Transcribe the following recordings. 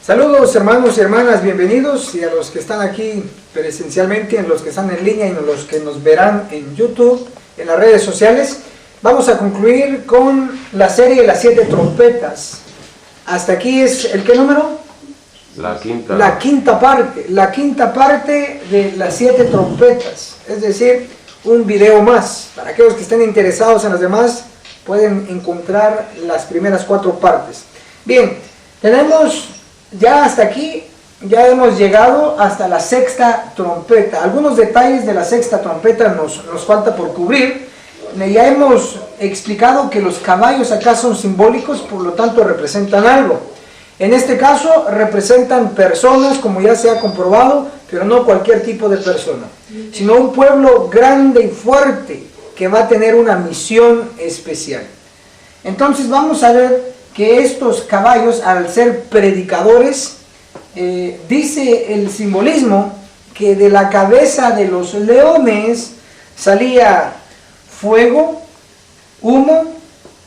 Saludos hermanos y hermanas, bienvenidos, y a los que están aquí presencialmente, a los que están en línea y a los que nos verán en YouTube, en las redes sociales. Vamos a concluir con la serie de las 7 trompetas. Hasta aquí es ¿el qué número? La quinta. La quinta parte de las 7 trompetas, es decir, un video más. Para aquellos que estén interesados en las demás, pueden encontrar las primeras 4 partes. Bien, tenemos ya hasta aquí, ya hemos llegado hasta la 6ª trompeta. Algunos detalles de la 6ª trompeta nos falta por cubrir. Ya hemos explicado que los caballos acá son simbólicos, por lo tanto representan algo. En este caso representan personas, como ya se ha comprobado, pero no cualquier tipo de persona, sino un pueblo grande y fuerte que va a tener una misión especial. Entonces vamos a ver que estos caballos, al ser predicadores, dice el simbolismo que de la cabeza de los leones salía fuego, humo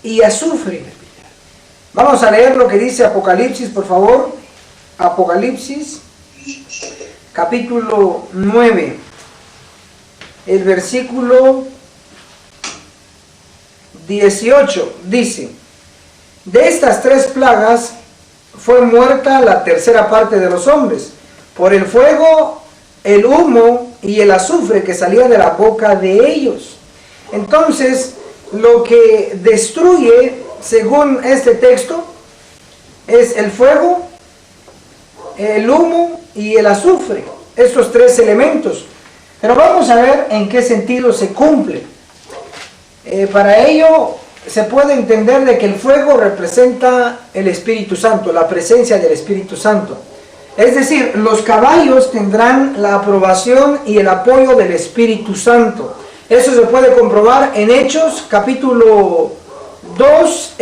y azufre. Vamos a leer lo que dice Apocalipsis, por favor. Apocalipsis, capítulo 9, el versículo 18, dice: de estas 3 plagas fue muerta la tercera parte de los hombres, por el fuego, el humo y el azufre que salía de la boca de ellos. Entonces, lo que destruye, según este texto, es el fuego, el humo y el azufre, estos 3 elementos. Pero vamos a ver en qué sentido se cumple. Para ello se puede entender de que el fuego representa el Espíritu Santo, la presencia del Espíritu Santo. Es decir, los caballos tendrán la aprobación y el apoyo del Espíritu Santo. Eso se puede comprobar en Hechos capítulo 2,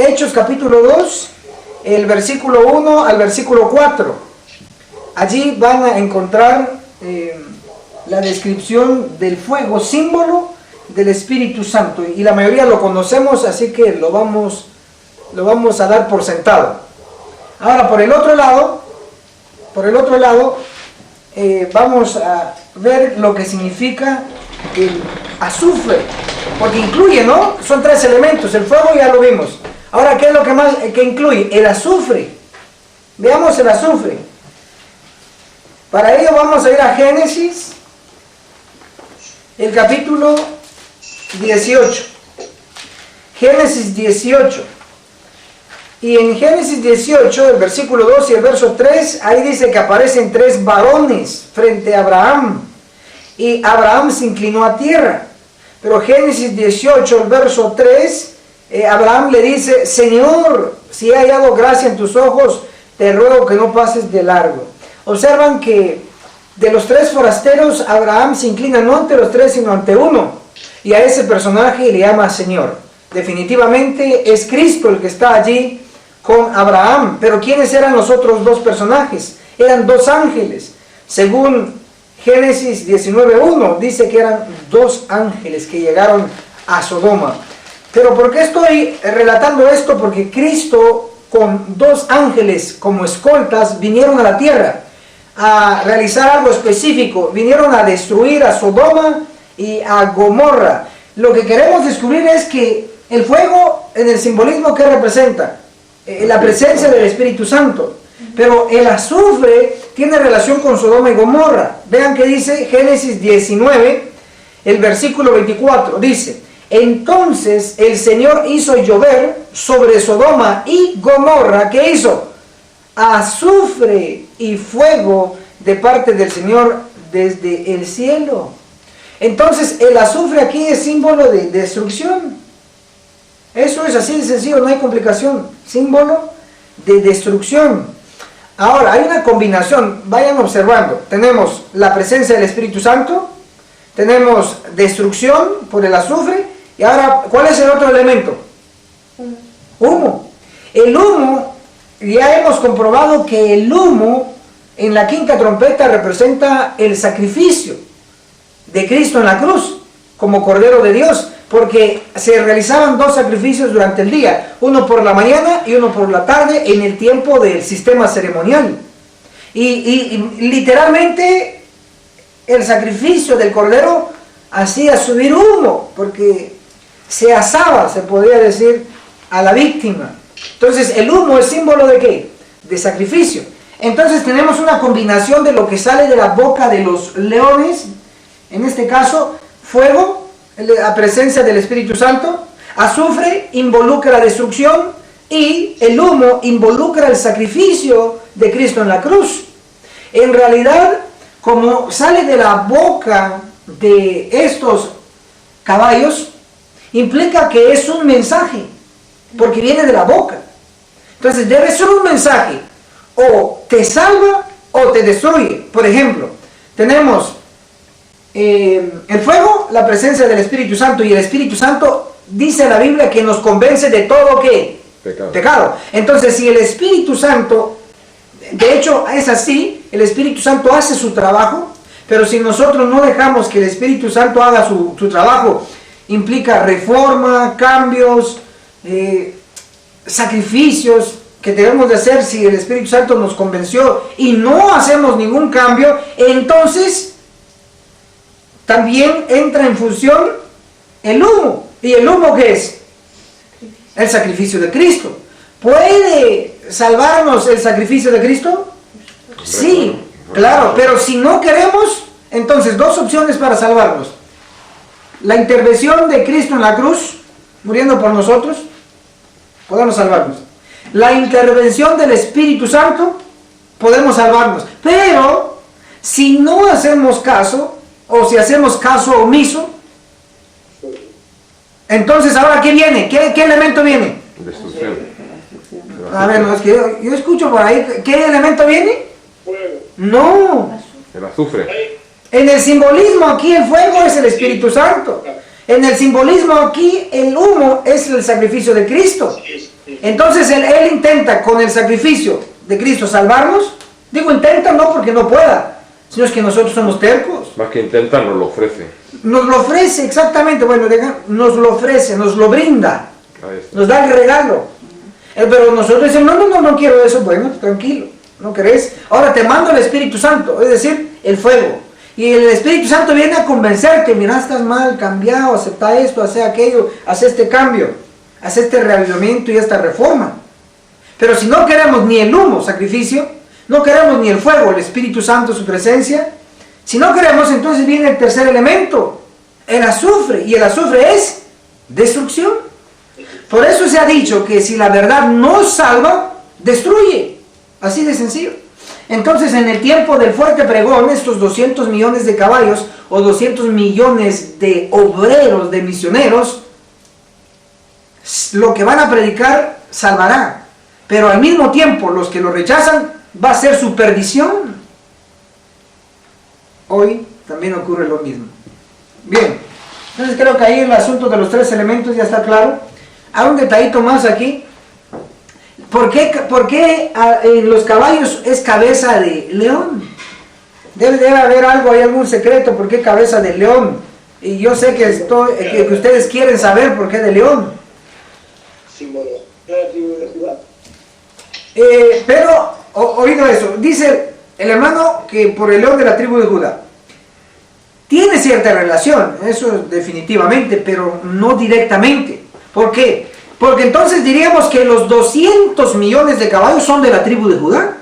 el versículo 1 al versículo 4. Allí van a encontrar la descripción del fuego, símbolo del Espíritu Santo, y la mayoría lo conocemos, así que lo vamos a dar por sentado. Ahora, por el otro lado, vamos a ver lo que significa el azufre, porque incluye, ¿no? Son 3 elementos, el fuego ya lo vimos. Ahora, ¿qué es lo que incluye? El azufre. Veamos el azufre. Para ello vamos a ir a Génesis, el capítulo 18. Génesis 18. Y en Génesis 18, el versículo 2 y el verso 3, ahí dice que aparecen 3 varones frente a Abraham. Y Abraham se inclinó a tierra. Pero Génesis 18, el verso 3, Abraham le dice: Señor, si he hallado gracia en tus ojos, te ruego que no pases de largo. Observan que de los 3 forasteros, Abraham se inclina no ante los 3, sino ante uno. Y a ese personaje le llama Señor. Definitivamente es Cristo el que está allí con Abraham. Pero ¿quiénes eran los otros 2 personajes? Eran 2 ángeles. Según Génesis 19:1 dice que eran 2 ángeles que llegaron a Sodoma. Pero ¿por qué estoy relatando esto? Porque Cristo con 2 ángeles como escoltas vinieron a la tierra a realizar algo específico. Vinieron a destruir a Sodoma y a Gomorra. Lo que queremos descubrir es que el fuego, en el simbolismo que representa, la presencia del Espíritu Santo. Pero el azufre tiene relación con Sodoma y Gomorra. Vean que dice Génesis 19, el versículo 24. Dice: entonces el Señor hizo llover sobre Sodoma y Gomorra. ¿Qué hizo? Azufre y fuego de parte del Señor desde el cielo. Entonces el azufre aquí es símbolo de destrucción. Eso es así de sencillo, no hay complicación. Símbolo de destrucción. Ahora, hay una combinación, vayan observando. Tenemos la presencia del Espíritu Santo, tenemos destrucción por el azufre, y ahora, ¿cuál es el otro elemento? Humo. El humo, ya hemos comprobado que el humo en la 5ª trompeta representa el sacrificio de Cristo en la cruz, como Cordero de Dios, porque se realizaban 2 sacrificios durante el día, uno por la mañana y uno por la tarde, en el tiempo del sistema ceremonial. Y literalmente el sacrificio del cordero hacía subir humo, porque se asaba, se podría decir, a la víctima. Entonces el humo es símbolo de ¿qué? De sacrificio. Entonces tenemos una combinación de lo que sale de la boca de los leones, en este caso fuego, la presencia del Espíritu Santo, azufre involucra la destrucción y el humo involucra el sacrificio de Cristo en la cruz. En realidad, como sale de la boca de estos caballos, implica que es un mensaje, porque viene de la boca. Entonces debe ser un mensaje, o te salva o te destruye. Por ejemplo, tenemos el fuego, la presencia del Espíritu Santo, y el Espíritu Santo dice la Biblia que nos convence de todo ¿qué? Pecado. Entonces, si el Espíritu Santo, de hecho es así, el Espíritu Santo hace su trabajo, pero si nosotros no dejamos que el Espíritu Santo haga su trabajo, implica reforma, cambios, sacrificios que debemos de hacer. Si el Espíritu Santo nos convenció y no hacemos ningún cambio, entonces también entra en función el humo. ¿Y el humo qué es? El sacrificio de Cristo. ¿Puede salvarnos el sacrificio de Cristo? Sí, claro, pero si no queremos, entonces dos opciones para salvarnos: la intervención de Cristo en la cruz, muriendo por nosotros, podemos salvarnos. La intervención del Espíritu Santo, podemos salvarnos. Pero si no hacemos caso, o si hacemos caso omiso, entonces ahora ¿qué viene? ¿Qué elemento viene? Destrucción. A ver, no, es que yo escucho por ahí. ¿Qué elemento viene? No. El azufre. En el simbolismo aquí el fuego es el Espíritu Santo. En el simbolismo aquí el humo es el sacrificio de Cristo. Entonces él intenta con el sacrificio de Cristo salvarnos. Digo intenta no porque no pueda, sino es que nosotros somos tercos. Más que intenta, nos lo ofrece. Nos lo ofrece, exactamente. Bueno, nos lo ofrece, nos lo brinda. Nos da el regalo. Pero nosotros decimos, no quiero eso. Bueno, tranquilo, no querés. Ahora te mando el Espíritu Santo, es decir, el fuego. Y el Espíritu Santo viene a convencerte: mira, estás mal, cambiado, acepta esto, hace aquello, hace este cambio, hace este reavivamiento y esta reforma. Pero si no queremos ni el humo, sacrificio, no queremos ni el fuego, el Espíritu Santo, su presencia, si no queremos, entonces viene el tercer elemento, el azufre. Y el azufre es destrucción. Por eso se ha dicho que si la verdad no salva, destruye. Así de sencillo. Entonces, en el tiempo del fuerte pregón, estos 200 millones de caballos o 200 millones de obreros, de misioneros, lo que van a predicar salvará. Pero al mismo tiempo, los que lo rechazan, va a ser su perdición. Hoy también ocurre lo mismo. Bien, entonces creo que ahí el asunto de los tres elementos ya está claro. Hay un detallito más aquí. ¿Por qué en los caballos es cabeza de león? Debe haber algo, hay algún secreto. ¿Por qué cabeza de león? Y yo sé que ustedes quieren saber por qué de león. Símbolo de la tribu de Judá. Pero, oído eso, dice el hermano que por el león de la tribu de Judá. Tiene cierta relación, eso definitivamente, pero no directamente. ¿Por qué? Porque entonces diríamos que los 200 millones de caballos son de la tribu de Judá.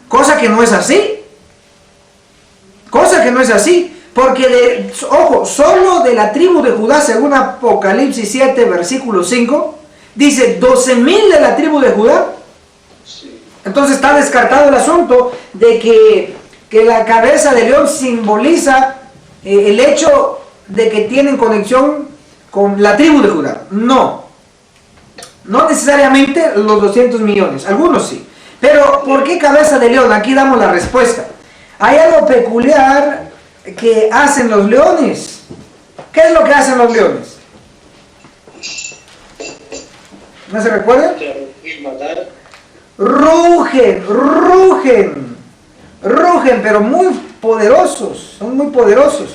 Cosa que no es así. Cosa que no es así. Porque, ojo, solo de la tribu de Judá, según Apocalipsis 7, versículo 5, dice 12,000 de la tribu de Judá. Entonces está descartado el asunto de que la cabeza de león simboliza el hecho de que tienen conexión con la tribu de Judá. No necesariamente los 200 millones, algunos sí. Pero, ¿por qué cabeza de león? Aquí damos la respuesta. Hay algo peculiar que hacen los leones. ¿Qué es lo que hacen los leones? ¿No se recuerdan? Rugen, pero muy poderosos, son muy poderosos.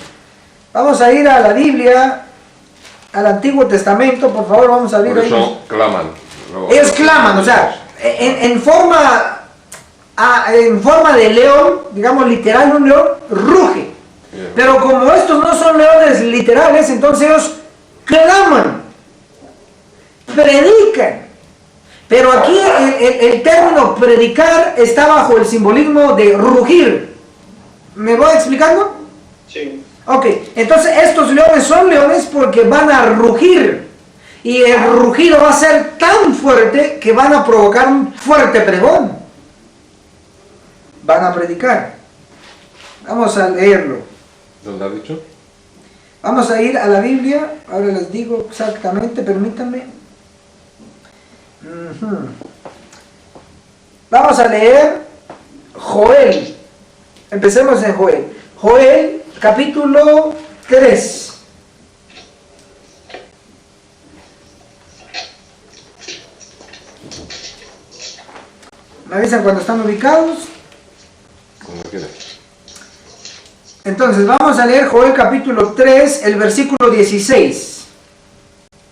Vamos a ir a la Biblia, al Antiguo Testamento, por favor, vamos a abrir por ahí. eso claman. Ellos claman, o sea, en forma en forma de león, digamos literal un león, ruge. Pero como estos no son leones literales, entonces ellos claman, predican. Pero aquí el término predicar está bajo el simbolismo de rugir. ¿Me voy explicando? Sí. Ok, entonces estos leones son leones porque van a rugir. Y el rugido va a ser tan fuerte que van a provocar un fuerte pregón. Van a predicar. Vamos a leerlo. ¿Dónde has dicho? Vamos a ir a la Biblia. Ahora les digo exactamente, permítanme. Vamos a leer Joel. Empecemos en Joel. Joel, capítulo 3. ¿Me avisan cuando están ubicados? Cuando quieras. Entonces, vamos a leer Joel capítulo 3, el versículo 16.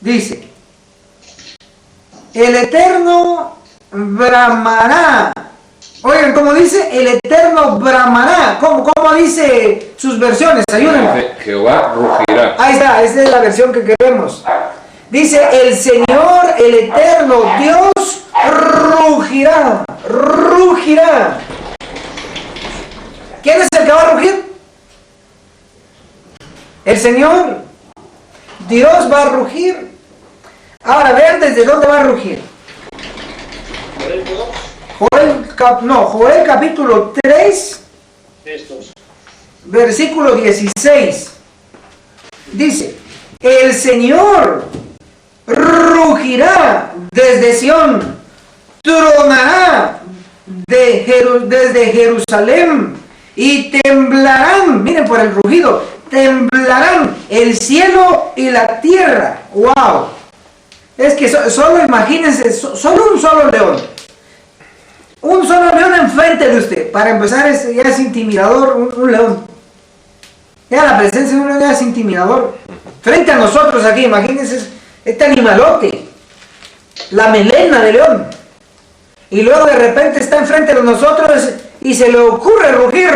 Dice: el Eterno bramará. Oigan, ¿cómo dice? El Eterno bramará. ¿Cómo dice sus versiones? Ayúdenme. Dice, Jehová rugirá. Ahí está, esa es la versión que queremos. Dice, el Señor, el Eterno Dios, rugirá. Rugirá. ¿Quién es el que va a rugir? El Señor. Dios va a rugir. Ahora, vean desde dónde va a rugir. Joel capítulo 3, Estos. versículo 16. Dice, el Señor rugirá desde Sión, tronará desde Jerusalén y temblarán, miren por el rugido, temblarán el cielo y la tierra. ¡Wow! Es que solo imagínense, solo un solo león. Un solo león enfrente de usted. Para empezar, ya es intimidador un león. Ya la presencia de un león ya es intimidador. Frente a nosotros aquí, imagínense este animalote. La melena de león. Y luego de repente está enfrente de nosotros y se le ocurre rugir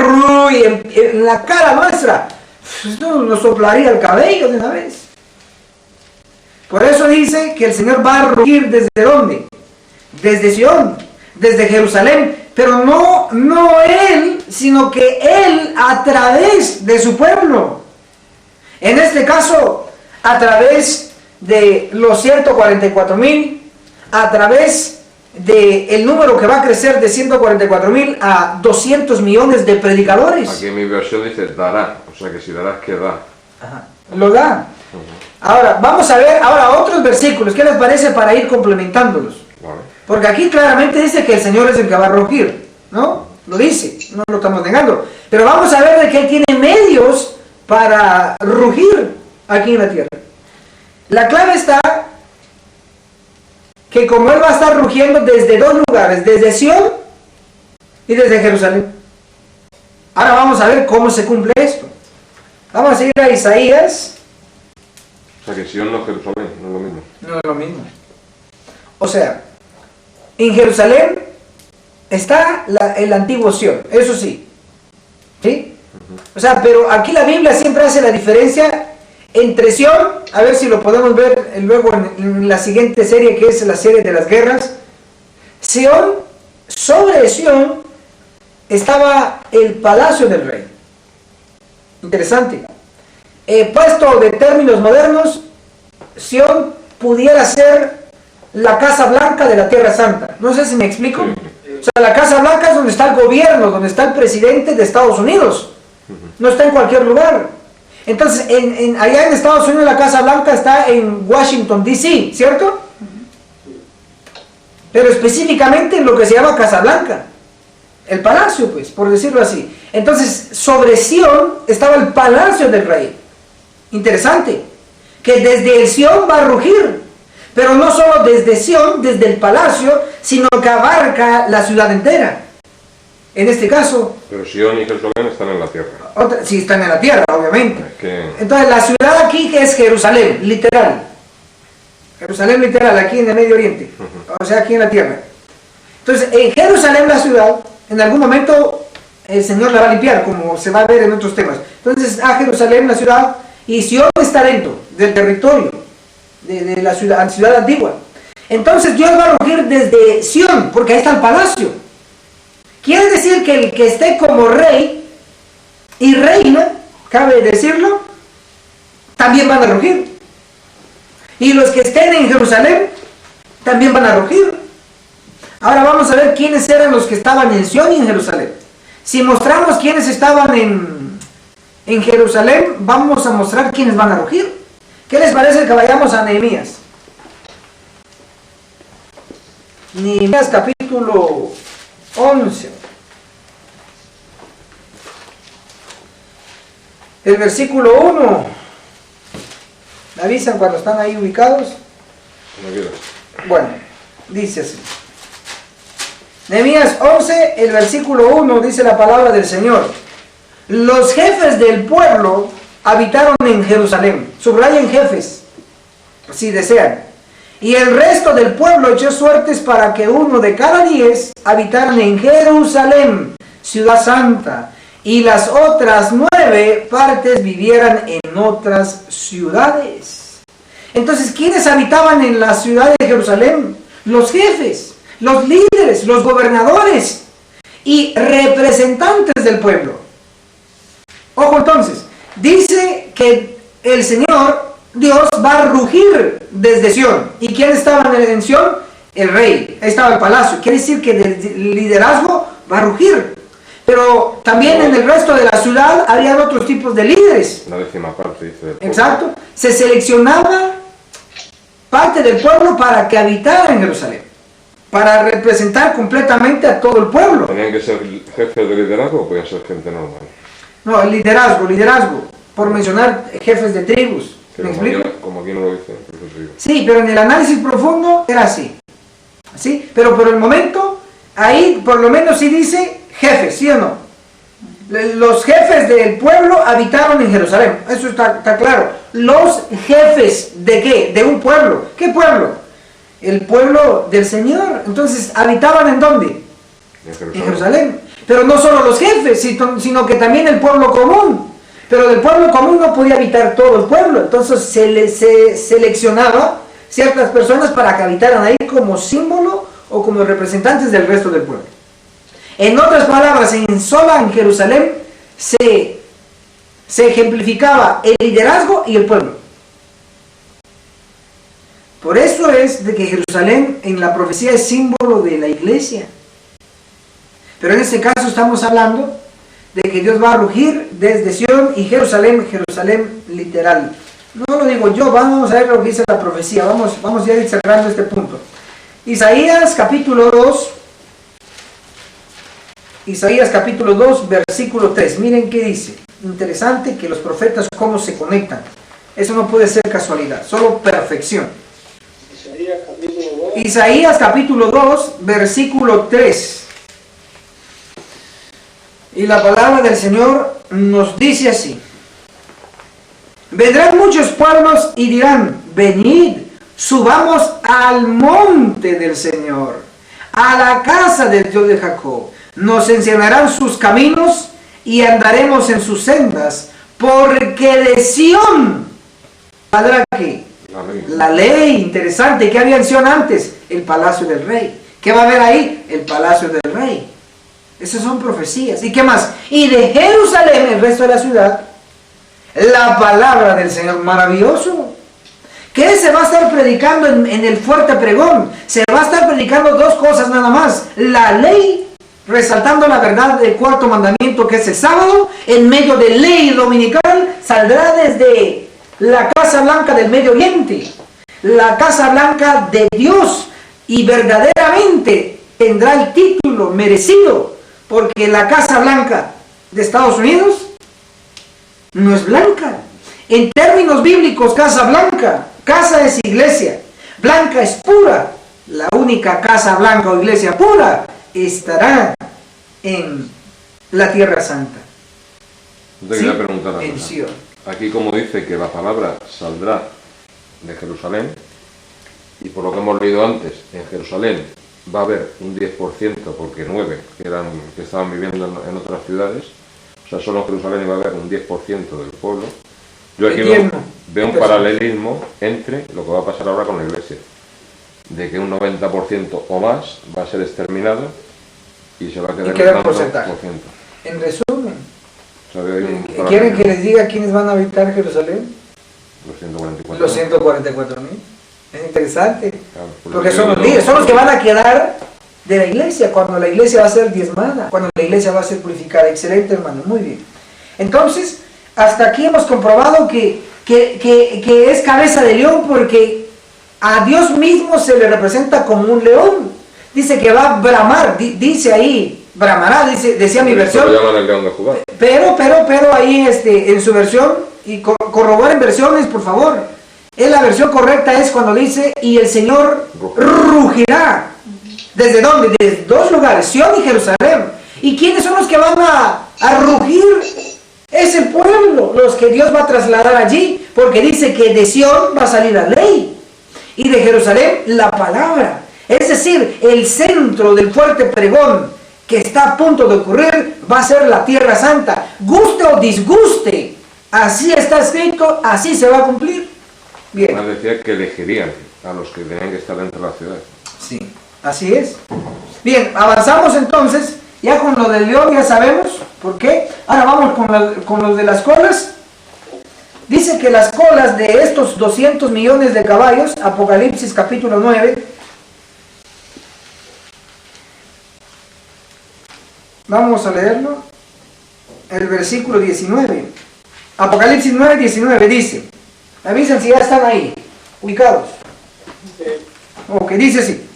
en la cara nuestra. Esto nos soplaría el cabello de una vez. Por eso dice que el Señor va a rugir ¿desde dónde? Desde Sión, desde Jerusalén, pero no Él, sino que Él a través de su pueblo. En este caso, a través de los 144,000, a través del número que va a crecer de 144,000 a 200 millones de predicadores. Aquí en mi versión dice dará, o sea que si darás, que da. Ajá, lo da. Ahora, vamos a ver ahora otros versículos. ¿Qué les parece para ir complementándolos? Vale. Porque aquí claramente dice que el Señor es el que va a rugir, ¿no? Lo dice, no lo estamos negando. Pero vamos a ver de que Él tiene medios para rugir aquí en la tierra. La clave está que como Él va a estar rugiendo desde dos lugares, desde Sión y desde Jerusalén. Ahora vamos a ver cómo se cumple esto. Vamos a ir a Isaías. O sea que Sion no es Jerusalén, no es lo mismo. No es lo mismo. O sea, en Jerusalén está el antiguo Sion, eso sí. ¿Sí? O sea, pero aquí la Biblia siempre hace la diferencia entre Sion, a ver si lo podemos ver luego en la siguiente serie, que es la serie de las guerras. Sion, sobre Sion estaba el palacio del rey. Interesante. Puesto de términos modernos, Sion pudiera ser la Casa Blanca de la Tierra Santa. No sé si me explico. O sea, la Casa Blanca es donde está el gobierno, donde está el presidente de Estados Unidos. No está en cualquier lugar. Entonces, allá en Estados Unidos la Casa Blanca está en Washington, D.C., ¿cierto? Pero específicamente en lo que se llama Casa Blanca. El palacio, pues, por decirlo así. Entonces, sobre Sion estaba el palacio del rey. Interesante. Que desde el Sion va a rugir. Pero no solo desde Sion, desde el palacio, sino que abarca la ciudad entera. En este caso... Pero Sion y Jerusalén están en la tierra. Sí, están en la tierra, obviamente. Es que... Entonces, la ciudad aquí que es Jerusalén, literal. Jerusalén literal, aquí en el Medio Oriente. O sea, aquí en la tierra. Entonces, en Jerusalén, la ciudad, en algún momento el Señor la va a limpiar, como se va a ver en otros temas. Entonces, a Jerusalén, la ciudad, y Sion está dentro del territorio de la ciudad antigua. Entonces Dios va a rugir desde Sion, porque ahí está el palacio. Quiere decir que el que esté como rey y reina, cabe decirlo, también van a rugir. Y los que estén en Jerusalén también van a rugir. Ahora vamos a ver quiénes eran los que estaban en Sion y en Jerusalén. Si mostramos quiénes estaban en Jerusalén, vamos a mostrar quiénes van a rugir. ¿Qué les parece que vayamos a Nehemías? Nehemías capítulo 11. El versículo 1. ¿Me avisan cuando están ahí ubicados? Como quieras. Bueno, dice así. Nehemías 11, el versículo 1, dice la palabra del Señor. Los jefes del pueblo habitaron en Jerusalén. Subrayen jefes, si desean. Y el resto del pueblo echó suertes para que 1 de cada 10 habitaran en Jerusalén, ciudad santa, y las otras 9 partes vivieran en otras ciudades. Entonces, ¿quiénes habitaban en la ciudad de Jerusalén? Los jefes, los líderes, los gobernadores y representantes del pueblo. Ojo entonces, dice que el Señor, Dios, va a rugir desde Sion. ¿Y quién estaba en Sion? El rey, ahí estaba el palacio. Quiere decir que el liderazgo va a rugir. Pero también en el resto de la ciudad había otros tipos de líderes. La 10ª parte, dice. Del pueblo. Exacto. Se seleccionaba parte del pueblo para que habitara en Jerusalén, para representar completamente a todo el pueblo. ¿Tenían que ser jefes de liderazgo o podían ser gente normal? No, el liderazgo, por mencionar jefes de tribus. ¿Me explico? Como aquí no lo dice, por eso te digo. Sí, pero en el análisis profundo era así. ¿Sí? Pero por el momento, ahí por lo menos sí dice jefes, ¿sí o no? Los jefes del pueblo habitaron en Jerusalén. Eso está claro. Los jefes ¿de qué? De un pueblo. ¿Qué pueblo? El pueblo del Señor. Entonces, ¿habitaban en dónde? En Jerusalén. Pero no solo los jefes, sino que también el pueblo común. Pero del pueblo común no podía habitar todo el pueblo. Entonces se seleccionaba ciertas personas para que habitaran ahí como símbolo o como representantes del resto del pueblo. En otras palabras, en Jerusalén se ejemplificaba el liderazgo y el pueblo. Por eso es de que Jerusalén en la profecía es símbolo de la iglesia. Pero en este caso estamos hablando de que Dios va a rugir desde Sion y Jerusalén literal. No lo digo yo, vamos a ver lo que dice la profecía. Vamos a ir cerrando este punto. Isaías capítulo 2, versículo 3. Miren qué dice. Interesante que los profetas cómo se conectan. Eso no puede ser casualidad, solo perfección. Isaías capítulo 2, versículo 3. Y la palabra del Señor nos dice así. Vendrán muchos pueblos y dirán, venid, subamos al monte del Señor, a la casa del Dios de Jacob. Nos enseñarán sus caminos y andaremos en sus sendas, porque de Sion saldrá ¿qué? La ley. Interesante. ¿Qué había en Sion antes? El palacio del rey. ¿Qué va a haber ahí? El palacio del rey. Esas son profecías. ¿Y qué más? Y de Jerusalén, el resto de la ciudad, la palabra del Señor. Maravilloso. ¿Qué se va a estar predicando en el fuerte pregón? Se va a estar predicando dos cosas nada más. La ley, resaltando la verdad del cuarto mandamiento, que es el sábado, en medio de ley dominical, saldrá desde la Casa Blanca del Medio Oriente, la Casa Blanca de Dios, y verdaderamente tendrá el título merecido, porque la Casa Blanca de Estados Unidos no es blanca. En términos bíblicos, Casa Blanca, casa es iglesia, blanca es pura. La única Casa Blanca o iglesia pura estará en la Tierra Santa. Yo te quería preguntar en Sion. Aquí como dice que la palabra saldrá de Jerusalén, y por lo que hemos leído antes, en Jerusalén va a haber un 10%, porque 9 que estaban viviendo en otras ciudades, o sea, solo en Jerusalén iba a haber un 10% del pueblo. Yo aquí veo un paralelismo entre lo que va a pasar ahora con la Iglesia, de que un 90% o más va a ser exterminado y se va a quedar el porcentaje. En resumen, o sea, ¿quieren que les diga quiénes van a habitar Jerusalén? Los 144.000. Es interesante, claro, porque son los líderes, son los que van a quedar de la iglesia, cuando la iglesia va a ser diezmada, cuando la iglesia va a ser purificada. Excelente, hermano, muy bien. Entonces, hasta aquí hemos comprobado que es cabeza de león, porque a Dios mismo se le representa como un león. Dice que va a bramar, dice ahí, bramará, decía mi versión. Lo llaman el león de Judá. Pero ahí en su versión, y corroboren versiones, por favor. La versión correcta es cuando dice, y el Señor rugirá. ¿Desde dónde? Desde dos lugares, Sión y Jerusalén. ¿Y quiénes son los que van a rugir? Es el pueblo, los que Dios va a trasladar allí, porque dice que de Sión va a salir la ley, y de Jerusalén la palabra. Es decir, el centro del fuerte pregón que está a punto de ocurrir va a ser la tierra santa. Guste o disguste, así está escrito, así se va a cumplir. Bien. Además decía que elegirían a los que tenían que estar dentro de la ciudad. Sí, así es. Bien, avanzamos entonces, ya con lo del león ya sabemos por qué. Ahora vamos con los de las colas. Dice que las colas de estos 200 millones de caballos, Apocalipsis capítulo 9, vamos a leerlo, el versículo 19. Apocalipsis 9, 19 dice, avisen si ya están ahí, ubicados. Ok, dice así.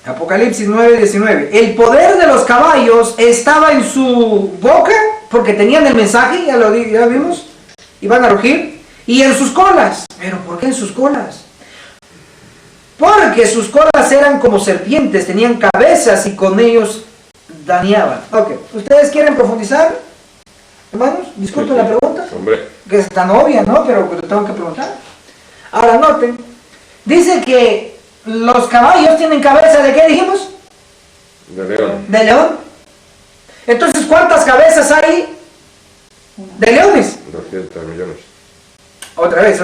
Apocalipsis 9, 19. El poder de los caballos estaba en su boca, porque tenían el mensaje, ya lo vimos, y van a rugir, y en sus colas. ¿Pero por qué en sus colas? Porque sus colas eran como serpientes, tenían cabezas y con ellos dañaban. Ok, ¿ustedes quieren profundizar? Hermanos, disculpen la pregunta. Hombre. Que es tan obvia, ¿no? Pero tengo que preguntar. Ahora noten, dice que los caballos tienen cabeza ¿de qué dijimos? De león. De león. Entonces, ¿cuántas cabezas hay de leones? 200 millones. Otra vez.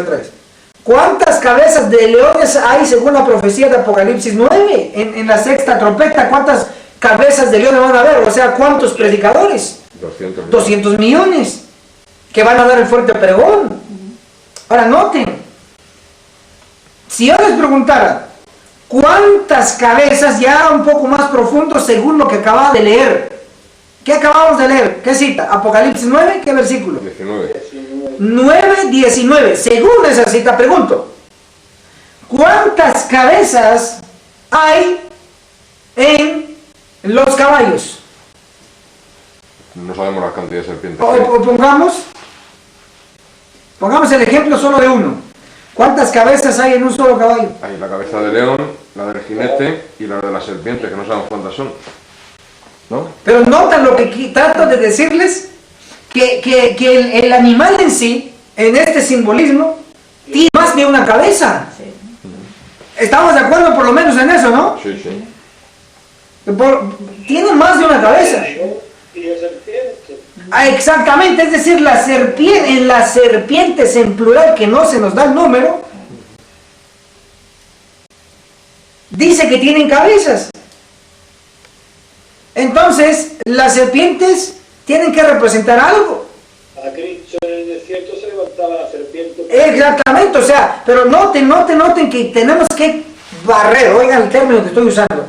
¿Cuántas cabezas de leones hay según la profecía de Apocalipsis 9? En la sexta trompeta, ¿cuántas cabezas de leones van a haber? O sea, ¿cuántos predicadores? 200 millones que van a dar el fuerte pregón. Ahora noten, si yo les preguntara cuántas cabezas, ya un poco más profundo según lo que acababa de leer, ¿qué acabamos de leer? ¿Qué cita? Apocalipsis 9, ¿qué versículo? 9, 19. Según esa cita pregunto, ¿cuántas cabezas hay en los caballos? No sabemos la cantidad de serpientes. Pongamos el ejemplo solo de uno. ¿Cuántas cabezas hay en un solo caballo? Hay la cabeza de león, la del jinete y la de la serpiente, que no sabemos cuántas son. ¿No? Pero notan lo que trato de decirles, que el animal en sí, en este simbolismo, tiene más de una cabeza. Sí. ¿Estamos de acuerdo por lo menos en eso, no? Sí, sí. Tiene más de una cabeza. Y la serpiente. Exactamente, es decir, en las serpientes en plural, que no se nos da el número, dice que tienen cabezas. Entonces, las serpientes tienen que representar algo. A Cristo en el desierto se levantaba la serpiente. Exactamente, o sea, pero noten que tenemos que barrer, oigan el término que estoy usando.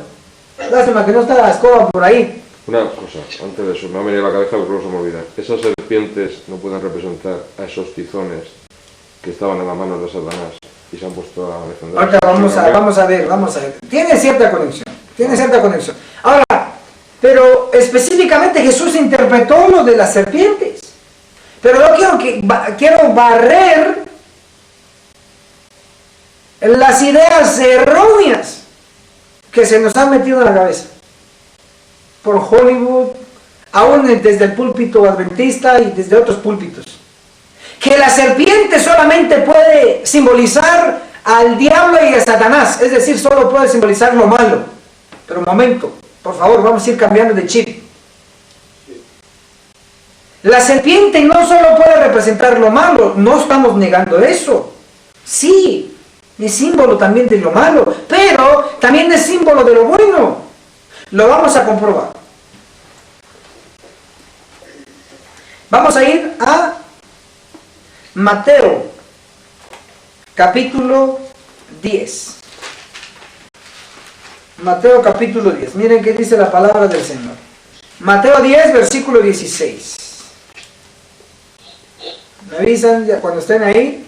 Lástima que no está la escoba por ahí. Una cosa, antes de eso, me ha venido a la cabeza porque luego se me olvida. Esas serpientes no pueden representar a esos tizones que estaban en las manos de Satanás y se han puesto a defender. Ahorita vamos a ver. Tiene cierta conexión. Ahora, pero específicamente Jesús interpretó lo de las serpientes. Pero yo quiero barrer las ideas erróneas que se nos han metido en la cabeza por Hollywood, aún desde el púlpito adventista y desde otros púlpitos, que la serpiente solamente puede simbolizar al diablo y a Satanás, es decir, solo puede simbolizar lo malo. Pero un momento, por favor, vamos a ir cambiando de chip. La serpiente no solo puede representar lo malo, no estamos negando eso. Sí, es símbolo también de lo malo, pero también es símbolo de lo bueno. Lo vamos a comprobar. Vamos a ir a Mateo, capítulo 10. Mateo capítulo 10. Miren qué dice la palabra del Señor. Mateo 10, versículo 16. ¿Me avisan ya cuando estén ahí?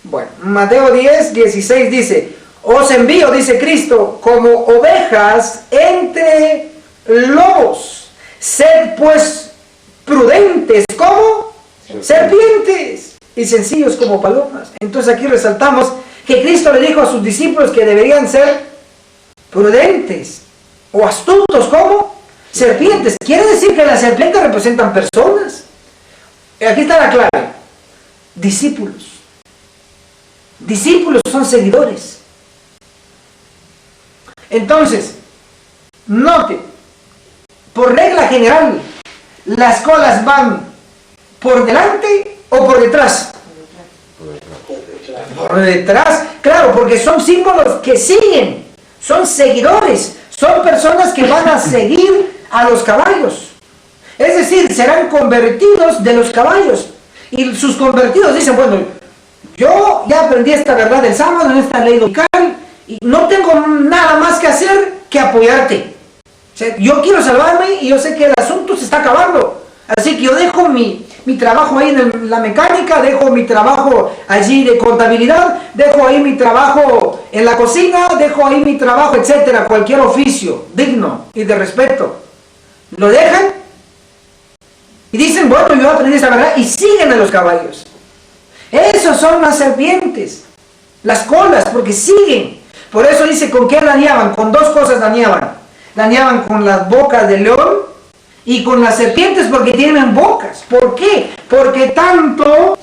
Bueno, Mateo 10, 16 dice: os envío, dice Cristo, como ovejas entre lobos. Sed pues prudentes como serpientes y sencillos como palomas. Entonces aquí resaltamos que Cristo le dijo a sus discípulos que deberían ser prudentes o astutos como serpientes. Quiere decir que las serpientes representan personas. Aquí está la clave. Discípulos. Discípulos son seguidores. Entonces, note, por regla general, las colas van por delante o por detrás. Por detrás, claro, porque son símbolos que siguen, son seguidores, son personas que van a seguir a los caballos. Es decir, serán convertidos de los caballos. Y sus convertidos dicen, bueno, yo ya aprendí esta verdad del sábado en esta ley dominical y no tengo nada más que hacer que apoyarte. O sea, yo quiero salvarme y yo sé que el asunto se está acabando. Así que yo dejo mi trabajo ahí en la mecánica, dejo mi trabajo allí de contabilidad, dejo ahí mi trabajo en la cocina, dejo ahí mi trabajo, etcétera, cualquier oficio digno y de respeto. Lo dejan y dicen, bueno, yo aprendí esta verdad y siguen a los caballos. Esos son las serpientes, las colas, porque siguen. Por eso dice, ¿con qué dañaban? Con dos cosas dañaban. Dañaban con las bocas del león y con las serpientes porque tienen bocas. ¿Por qué? Porque tanto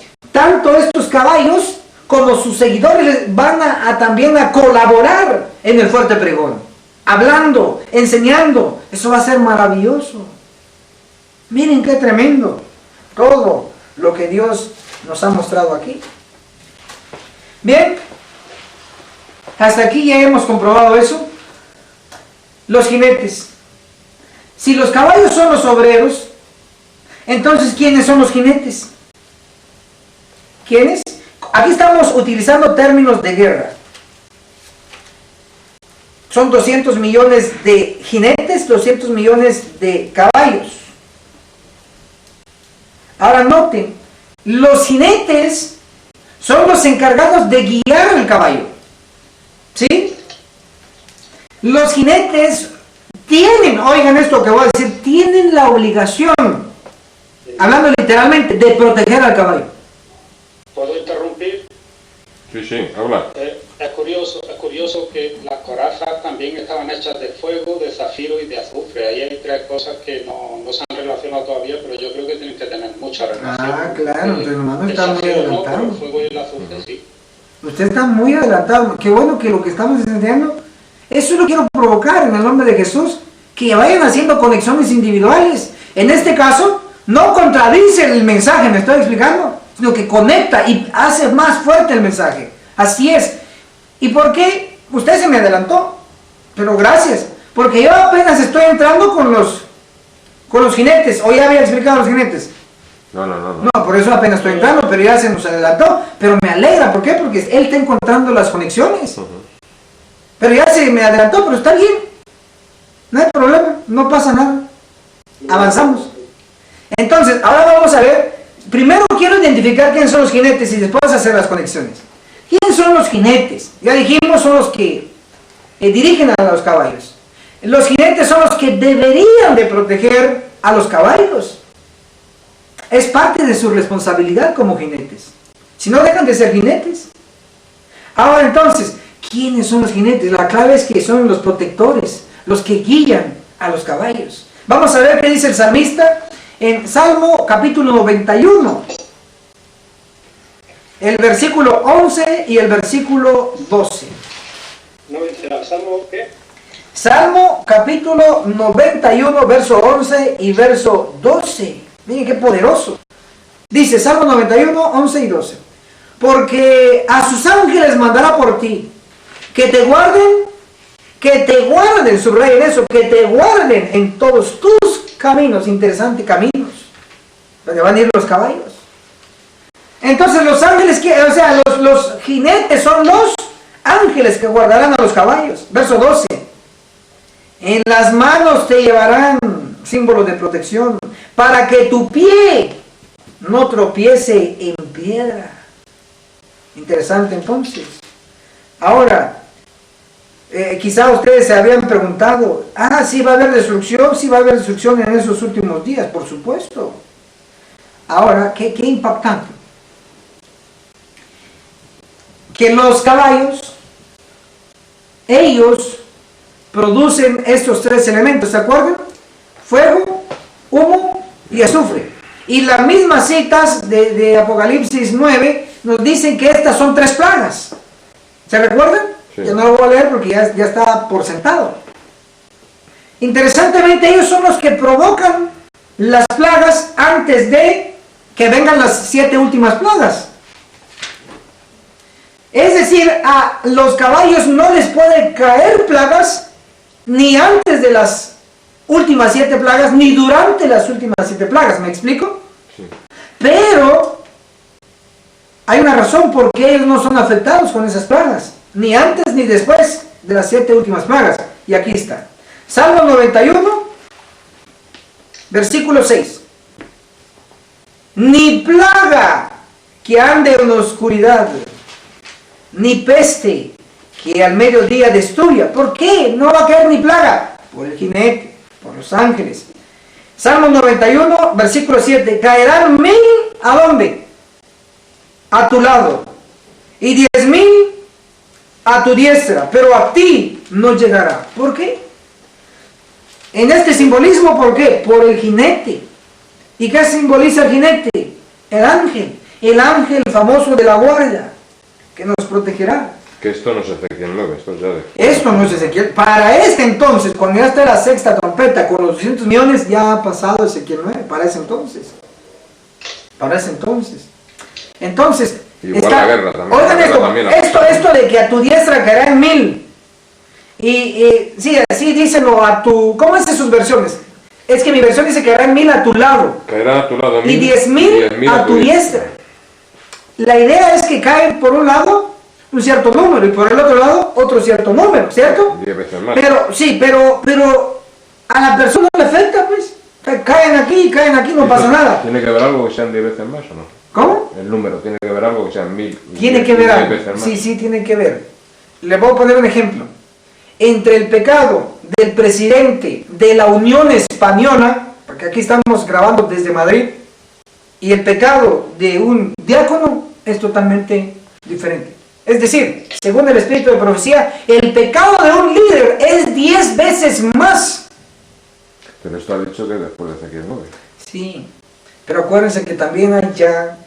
estos caballos como sus seguidores van también a colaborar en el fuerte pregón. Hablando, enseñando. Eso va a ser maravilloso. Miren qué tremendo todo lo que Dios nos ha mostrado aquí. Bien, hasta aquí ya hemos comprobado eso. Los jinetes. Si los caballos son los obreros, entonces ¿quiénes son los jinetes? ¿Quiénes? Aquí estamos utilizando términos de guerra. Son 200 millones de jinetes, 200 millones de caballos. Ahora noten, los jinetes son los encargados de guiar el caballo. ¿Sí? Los jinetes tienen, oigan esto que voy a decir, tienen la obligación, hablando literalmente, de proteger al caballo. ¿Puedo interrumpir? Sí, habla. Es curioso que las corazas también estaban hechas de fuego, de zafiro y de azufre. Ahí hay tres cosas que no se han relacionado todavía, pero yo creo que tienen que tener mucha relación. Ah, claro, entonces hermano está muy adelantado. No, pero el fuego y el azufre sí. Usted está muy adelantado. Qué bueno que lo que estamos enseñando, eso lo quiero provocar en el nombre de Jesús, que vayan haciendo conexiones individuales. En este caso, no contradice el mensaje, ¿me estoy explicando? Sino que conecta y hace más fuerte el mensaje. Así es. ¿Y por qué? Usted se me adelantó, pero gracias, porque yo apenas estoy entrando con los jinetes, o ya había explicado los jinetes. No, por eso apenas estoy entrando, pero ya se nos adelantó, pero me alegra, ¿por qué? Porque él está encontrando las conexiones. Pero ya se me adelantó, pero está bien, no hay problema, no pasa nada, avanzamos. Entonces, ahora vamos a ver, primero quiero identificar quiénes son los jinetes y después hacer las conexiones. ¿Quiénes son los jinetes? Ya dijimos, son los que dirigen a los caballos. Los jinetes son los que deberían de proteger a los caballos. Es parte de su responsabilidad como jinetes. Si no, dejan de ser jinetes. Ahora entonces, ¿quiénes son los jinetes? La clave es que son los protectores, los que guían a los caballos. Vamos a ver qué dice el salmista en Salmo capítulo 91. el versículo 11 y el versículo 12. ¿No dice Salmo qué? Salmo capítulo 91, verso 11 y verso 12. Miren qué poderoso. Dice Salmo 91, 11 y 12. Porque a sus ángeles mandará por ti, que te guarden, subrayen eso, que te guarden en todos tus caminos. Interesante, caminos, donde van a ir los caballos. Entonces los ángeles, o sea, los jinetes son los ángeles que guardarán a los caballos. Verso 12. En las manos te llevarán símbolos de protección, para que tu pie no tropiece en piedra. Interesante entonces. Ahora, quizá ustedes se habían preguntado, sí va a haber destrucción, sí va a haber destrucción en esos últimos días, por supuesto. Ahora, qué impactante. Que los caballos, ellos producen estos tres elementos, ¿se acuerdan? Fuego, humo y azufre. Y las mismas citas de Apocalipsis 9 nos dicen que estas son tres plagas. ¿Se recuerdan? Sí. Yo no lo voy a leer porque ya está por sentado. Interesantemente, ellos son los que provocan las plagas antes de que vengan las 7 últimas plagas. Es decir, a los caballos no les puede caer plagas ni antes de las últimas 7 plagas, ni durante las últimas 7 plagas. ¿Me explico? Sí. Pero hay una razón por qué ellos no son afectados con esas plagas, ni antes ni después de las 7 últimas plagas. Y aquí está. Salmo 91, versículo 6. Ni plaga que ande en la oscuridad, ni peste que al mediodía destruya. ¿Por qué? No va a caer ni plaga. Por el jinete, por los ángeles. Salmo 91, versículo 7. Caerán 1000, ¿a dónde? A tu lado. Y 10,000 a tu diestra. Pero a ti no llegará. ¿Por qué? En este simbolismo, ¿por qué? Por el jinete. ¿Y qué simboliza el jinete? El ángel. El ángel famoso de la guardia, que nos protegerá. Que esto no es Ezequiel 9, esto no es Ezequiel. Para este entonces, cuando ya está la sexta trompeta con los 200 millones, ya ha pasado Ezequiel 9, para ese entonces. Para ese entonces. Entonces, igual la guerra también. Oigan esto de que a tu diestra caerá en 1000. Y sí, así díselo a tu... ¿Cómo es en sus versiones? Es que mi versión dice que caerá en 1000 a tu lado. Caerá a tu lado 1000. Y 10,000 a tu diestra. La idea es que cae por un lado un cierto número y por el otro lado otro cierto número, ¿cierto? 10 veces más. Pero sí, pero a la persona le afecta, pues. Caen aquí, no pasa nada. ¿Tiene que ver algo que sean 10 veces más o no? ¿Cómo? El número, ¿tiene que ver algo que sean 1000? Tiene que ver algo. Sí, tiene que ver. Le voy a poner un ejemplo. Entre el pecado del presidente de la Unión Española, porque aquí estamos grabando desde Madrid, y el pecado de un diácono es totalmente diferente. Es decir, según el espíritu de profecía, el pecado de un líder es 10 veces más. Pero esto ha dicho que después de Ezequiel 9. Sí, pero acuérdense que también hay ya,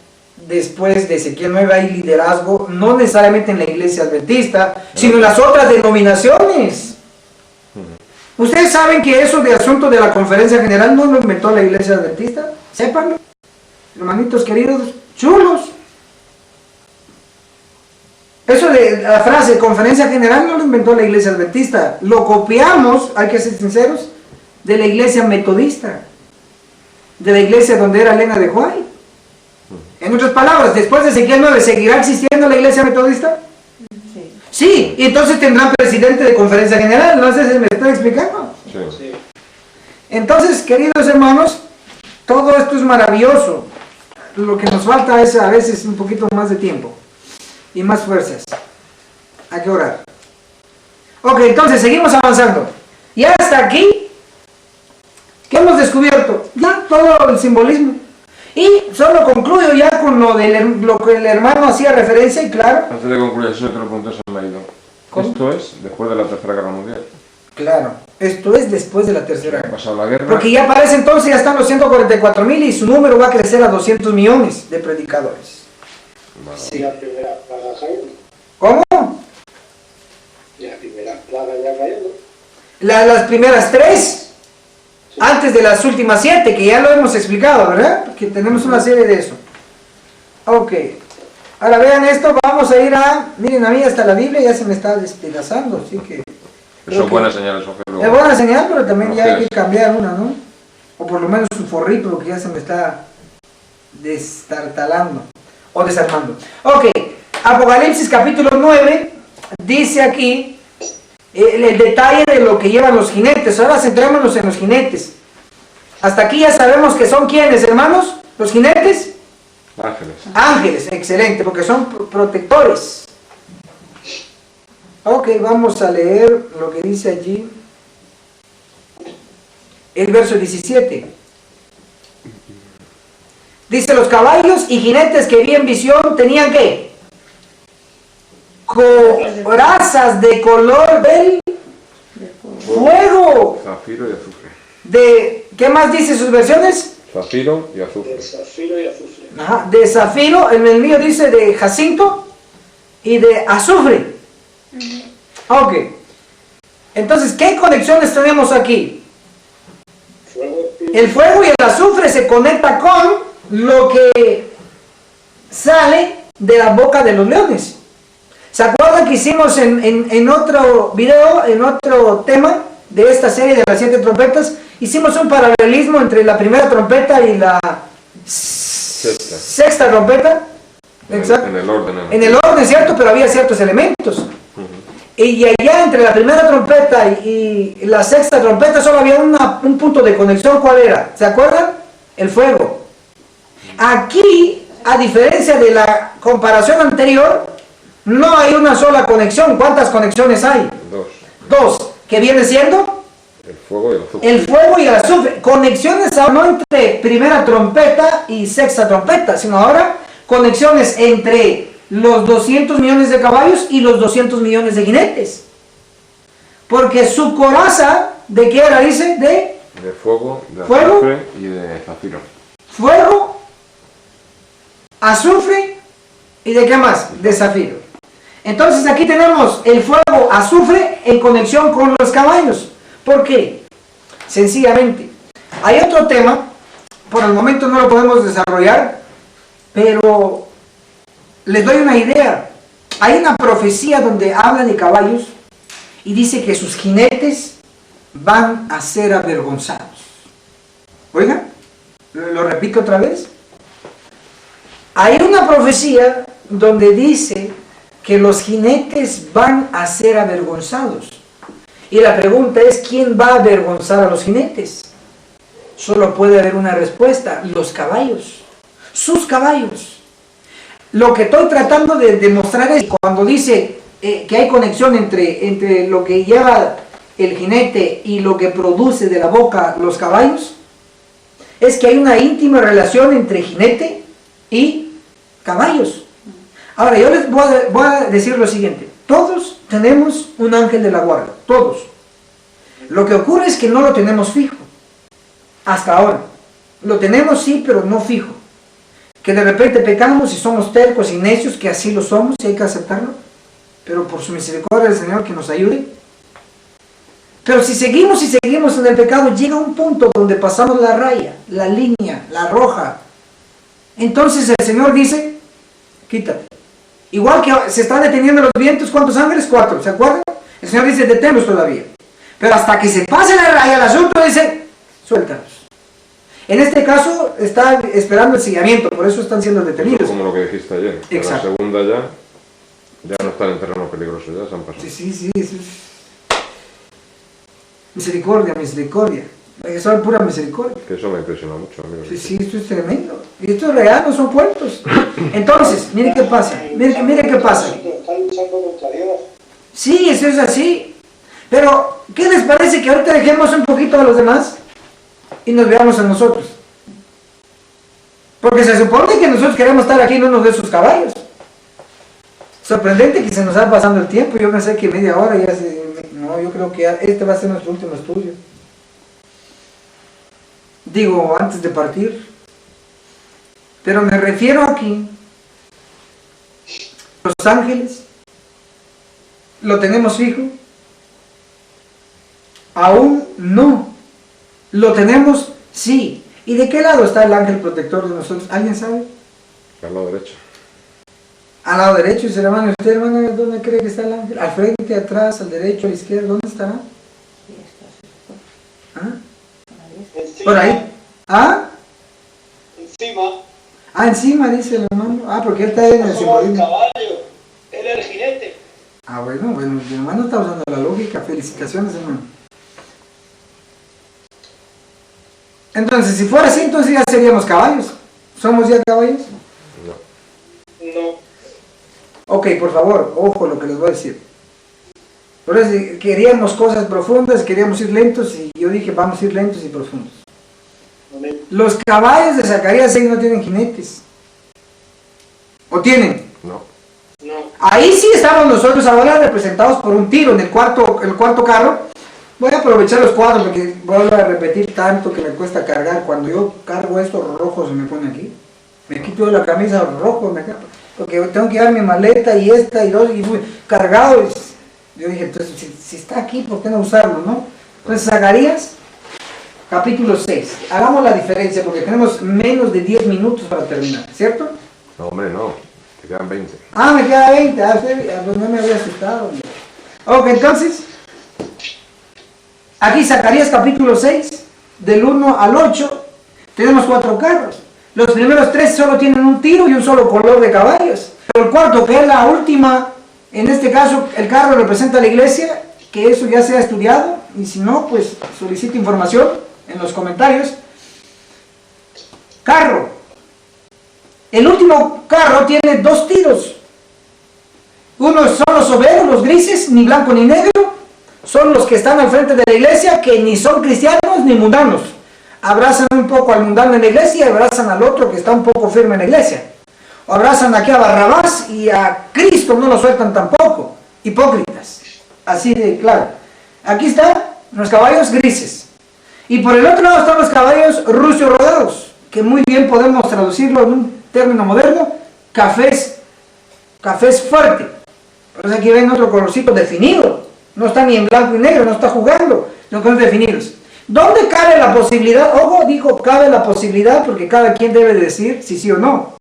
después de Ezequiel 9 hay liderazgo, no necesariamente en la iglesia adventista, sino en las otras denominaciones. Ustedes saben que eso de asunto de la conferencia general no lo inventó la iglesia adventista, sépanlo. Hermanitos queridos, chulos. Eso de la frase conferencia general no lo inventó la iglesia adventista. Lo copiamos, hay que ser sinceros, de la iglesia metodista. De la iglesia donde era Elena de White. En otras palabras, después de Ezequiel 9, ¿seguirá existiendo la iglesia metodista? Sí. Sí, y entonces tendrán presidente de conferencia general. No sé si me están explicando. Sí. Entonces, queridos hermanos, todo esto es maravilloso. Lo que nos falta es a veces un poquito más de tiempo y más fuerzas. Hay que orar. Ok, entonces seguimos avanzando. Y hasta aquí, ¿qué hemos descubierto? Ya todo el simbolismo. Y solo concluyo ya con lo que el hermano hacía referencia, y claro. Antes de concluir, ese otro punto se me ha ido. ¿Cómo? Esto es después de la Tercera Guerra Mundial. Claro, esto es después de la Tercera Guerra. Ha pasado la guerra. Porque ya para ese entonces ya están los 144,000 y su número va a crecer a 200 millones de predicadores. Sí. La primera plaga cayendo. ¿Cómo? La primera plaga ya cayendo. Las primeras 3, antes de las últimas 7, que ya lo hemos explicado, ¿verdad? Porque tenemos una serie de eso. Ok. Ahora vean esto, vamos a ir a... Miren, a mí hasta la Biblia ya se me está despedazando, así que... Eso es buena señal, eso. Es buena señal, pero también ya hay que cambiar una, ¿no? O por lo menos un forrito, porque ya se me está destartalando o desarmando. Ok, Apocalipsis capítulo 9 dice aquí el detalle de lo que llevan los jinetes. Ahora centrémonos en los jinetes. Hasta aquí ya sabemos que son ¿quiénes, hermanos? Los jinetes. Ángeles. Ángeles, excelente, porque son protectores. Ok, vamos a leer lo que dice allí. El verso 17. Dice, los caballos y jinetes que vi en visión tenían ¿qué? Corazas de color del fuego. Zafiro y azufre. De, ¿qué más dice sus versiones? Zafiro y azufre. De zafiro y azufre. Ajá, de zafiro, en el mío dice de jacinto y de azufre. Ok. Entonces, ¿qué conexiones tenemos aquí? El fuego y el azufre se conecta con lo que sale de la boca de los leones. ¿Se acuerdan que hicimos en otro video, en otro tema de esta serie de las 7 trompetas? Hicimos un paralelismo entre la primera trompeta y la sexta trompeta. Exacto. En el orden. En el orden, ¿cierto? Pero había ciertos elementos. Y allá entre la primera trompeta y la sexta trompeta solo había un punto de conexión. ¿Cuál era? ¿Se acuerdan? El fuego. Aquí, a diferencia de la comparación anterior, no hay una sola conexión. ¿Cuántas conexiones hay? 2. 2. ¿Qué viene siendo? El fuego y el azufre. El fuego y el azufre. Conexiones no entre primera trompeta y sexta trompeta, sino ahora conexiones entre los 200 millones de caballos y los 200 millones de jinetes. Porque su coraza, ¿de qué era? Dice, de fuego, de ¿fuego? azufre y de zafiro. Fuego, azufre y ¿de qué más? De zafiro. Entonces aquí tenemos el fuego, azufre en conexión con los caballos. ¿Por qué? Sencillamente, hay otro tema, por el momento no lo podemos desarrollar, pero les doy una idea. Hay una profecía donde habla de caballos y dice que sus jinetes van a ser avergonzados. Oigan, lo repito otra vez. Hay una profecía donde dice que los jinetes van a ser avergonzados. Y la pregunta es, ¿quién va a avergonzar a los jinetes? Solo puede haber una respuesta: los caballos. Sus caballos. Lo que estoy tratando de demostrar es, cuando dice que hay conexión entre lo que lleva el jinete y lo que produce de la boca los caballos, es que hay una íntima relación entre jinete y caballos. Ahora, yo les voy a decir lo siguiente. Todos tenemos un ángel de la guarda, todos. Lo que ocurre es que no lo tenemos fijo, hasta ahora. Lo tenemos sí, pero no fijo. Que de repente pecamos y somos tercos y necios, que así lo somos y hay que aceptarlo. Pero por su misericordia del Señor que nos ayude. Pero si seguimos en el pecado, llega un punto donde pasamos la raya, la línea, la roja. Entonces el Señor dice, quítate. Igual que se están deteniendo los vientos, ¿cuántos ángeles? 4, ¿se acuerdan? El Señor dice, deténlos todavía. Pero hasta que se pase la raya, el asunto dice, suéltalos. En este caso, está esperando el sellamiento, por eso están siendo detenidos. Eso como lo que dijiste ayer. Exacto. La segunda ya no están en terreno peligroso, ya se han pasado. Sí. Misericordia. Eso es pura misericordia. Que eso me impresiona mucho, amigo. Sí, esto es tremendo. Y esto es real, no son cuentos. Entonces, miren qué pasa. Miren qué pasa. Están luchando contra Dios. Sí, eso es así. Pero, ¿qué les parece que ahorita dejemos un poquito a los demás y nos veamos a nosotros? Porque se supone que nosotros queremos estar aquí en uno de esos caballos. Sorprendente que se nos va pasando el tiempo. Yo pensé que media hora ya se... No, yo creo que este va a ser nuestro último estudio. Digo, antes de partir. Pero me refiero aquí los ángeles, ¿lo tenemos fijo? Aún no. ¿Lo tenemos? Sí. ¿Y de qué lado está el ángel protector de nosotros? ¿Alguien sabe? Al lado derecho. Al lado derecho, dice el hermano. ¿Usted, hermano, dónde cree que está el ángel? ¿Al frente, atrás, al derecho, a la izquierda? ¿Dónde estará? ¿Ah? ¿Por ahí? ¿Ah? Encima. Ah, encima, dice el hermano. Ah, porque él está ahí en el El simbolismo. caballo. Él es el jinete. Ah, bueno, el hermano está usando la lógica. Felicitaciones, hermano. Entonces, si fuera así, entonces ya seríamos caballos. ¿Somos ya caballos? No. Ok, por favor, ojo lo que les voy a decir. Por eso queríamos cosas profundas, queríamos ir lentos y yo dije vamos a ir lentos y profundos. Amén. Los caballos de Zacarías 6 no tienen jinetes. ¿O tienen? No. No. Ahí sí estamos nosotros ahora representados por un tiro en el cuarto carro. Voy a aprovechar los cuadros porque vuelvo a repetir tanto que me cuesta cargar. Cuando yo cargo esto rojo se me pone aquí. Me quito la camisa rojo, porque tengo que llevar mi maleta y esta y dos y cargado. Yo dije, entonces si está aquí, ¿por qué no usarlo, no? Entonces Zacarías, capítulo 6. Hagamos la diferencia porque tenemos menos de 10 minutos para terminar, ¿cierto? No, hombre, no. Te quedan 20. Ah, me queda 20. Pues no me había asustado. Ok, entonces, aquí Zacarías capítulo 6, del 1 al 8, tenemos 4 carros. Los primeros 3 solo tienen un tiro y un solo color de caballos. Pero el cuarto, que es la última, en este caso el carro representa a la iglesia, que eso ya se ha estudiado, y si no, pues solicito información en los comentarios. Carro. El último carro tiene 2 tiros. Uno son los obreros, los grises, ni blanco ni negro. Son los que están al frente de la iglesia, que ni son cristianos ni mundanos. Abrazan un poco al mundano en la iglesia y abrazan al otro que está un poco firme en la iglesia. O abrazan aquí a Barrabás y a Cristo no lo sueltan tampoco. Hipócritas. Así de claro. Aquí están los caballos grises. Y por el otro lado están los caballos rucios rodados, que muy bien podemos traducirlo en un término moderno, cafés fuerte. Por eso aquí ven otro colorcito definido. No está ni en blanco y negro, no está jugando, no son definidos. ¿Dónde cabe la posibilidad? Ojo, dijo cabe la posibilidad porque cada quien debe decir si sí o no.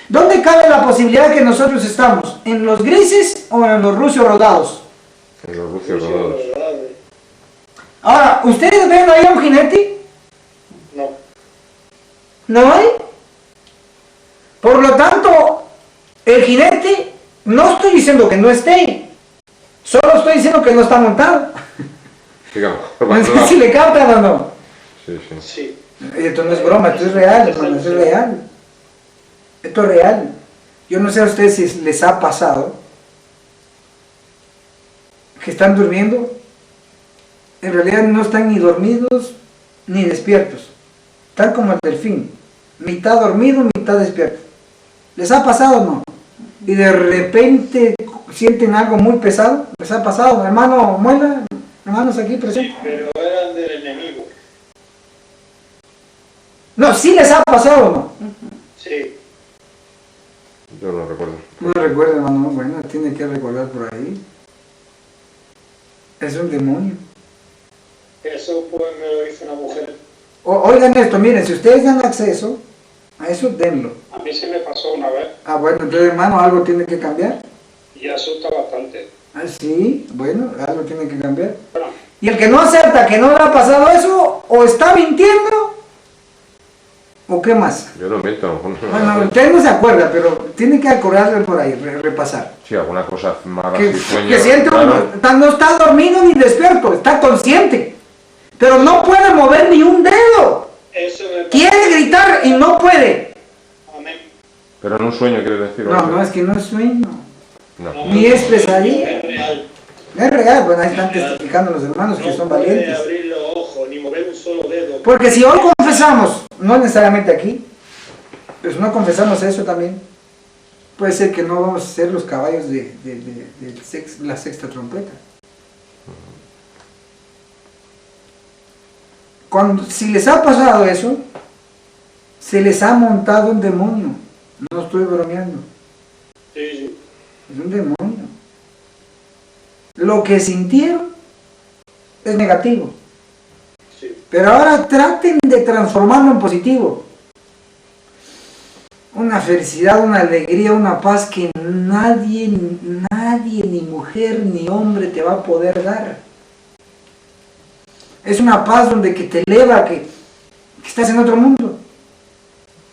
¿Dónde cabe la posibilidad que nosotros estamos? ¿En los grises o en los rucios rodados? En los rucios rodados. Ahora, ¿ustedes ven ahí a un jinete? No. ¿No hay? Por lo tanto, el jinete, no estoy diciendo que no esté, solo estoy diciendo que no está montado. Digamos. No sé si le captan o no. Sí, sí. Sí. Esto no es broma, esto es real, hermano, esto es real. Esto es real. Yo no sé a ustedes si les ha pasado que están durmiendo. En realidad no están ni dormidos ni despiertos. Están como el delfín. Mitad dormido, mitad despierto. ¿Les ha pasado o no? Y de repente sienten algo muy pesado. ¿Les ha pasado? Hermano Muela, hermanos aquí presentes. Sí, pero eran del enemigo. No, sí les ha pasado o no. Sí. Yo no recuerdo. No recuerdo, hermano. Bueno, tiene que recordar por ahí. Es un demonio. Eso pues me lo hizo una mujer. Oigan esto, miren, si ustedes dan acceso a eso, denlo. A mí se me pasó una vez Ah, bueno, entonces, hermano, algo tiene que cambiar. y asusta bastante. Ah, sí, bueno, algo tiene que cambiar. Bueno, Y el que no acepta que no le ha pasado eso, o está mintiendo, o qué más. Yo no miento, a lo mejor no. Bueno, usted no se acuerda, pero tiene que acordarle por ahí, repasar. Sí, alguna cosa mala. Que, sí, sueño, que siente claro. no está dormido ni despierto, está consciente, pero no puede mover ni un dedo. Eso me pasó. Quiere gritar y no puede. Amén. Pero en un sueño quiere decir. No, no, es que no es sueño, No. ni es pesadilla. Es real. Es real, bueno, ahí están testificando los hermanos que No son puede valientes. abrir los ojos ni mover un solo dedo. Porque si hoy confesamos, no necesariamente aquí, pero si no confesamos eso también, puede ser que no vamos a ser los caballos de la sexta trompeta. Si les ha pasado eso, se les ha montado un demonio. No estoy bromeando. Sí, sí. Es un demonio. Lo que sintieron es negativo. Sí. Pero ahora traten de transformarlo en positivo. Una felicidad, una alegría, una paz que nadie, ni mujer, ni hombre te va a poder dar. Es una paz donde que te eleva, que estás en otro mundo.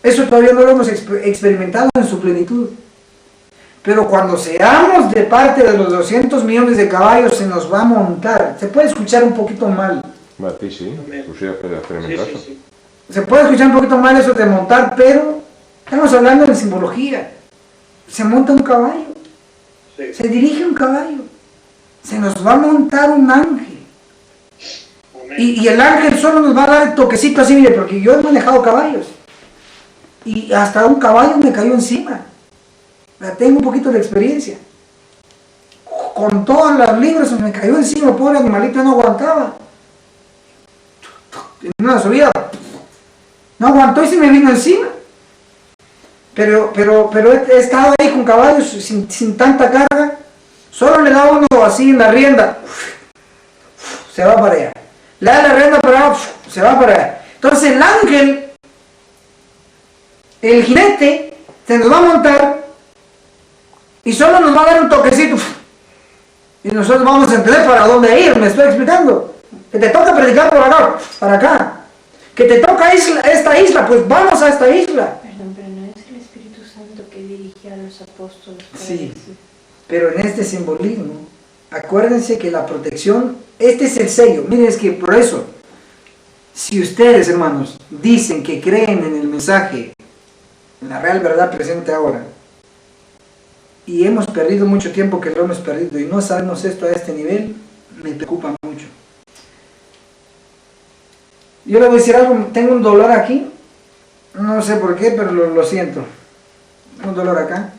Eso todavía no lo hemos experimentado en su plenitud. Pero cuando seamos de parte de los 200 millones de caballos, se nos va a montar. Se puede escuchar un poquito mal. A ti sí, tú sí has experimentado eso. Sí. Se puede escuchar un poquito mal eso de montar, pero estamos hablando de simbología. Se monta un caballo. Sí. Se dirige un caballo. Se nos va a montar un ángel. Y el ángel solo nos va a dar el toquecito así, mire, porque yo he manejado caballos. Y hasta un caballo me cayó encima. Tengo un poquito de experiencia. Con todas las libras me cayó encima, pobre animalito, no aguantaba. En una subida, no aguantó y se me vino encima. Pero he estado ahí con caballos sin tanta carga. Solo le da uno así en la rienda. Se va para allá. Le da la rienda para allá, se va para allá. Entonces el ángel, el jinete, se nos va a montar y solo nos va a dar un toquecito y nosotros vamos a entender para dónde ir. Me estoy explicando. Que te toca predicar por acá, para acá. Que te toca esta isla, pues vamos a esta isla. Perdón, pero no es el Espíritu Santo que dirigía a los apóstoles. Sí, pero en este simbolismo, acuérdense que la protección, este es el sello. Miren, es que por eso, si ustedes, hermanos, dicen que creen en el mensaje, en la real verdad presente ahora, y hemos perdido mucho tiempo que lo hemos perdido y no sabemos esto a este nivel, me preocupa mucho. Yo le voy a decir algo, tengo un dolor aquí, no sé por qué, pero lo siento. Tengo un dolor acá.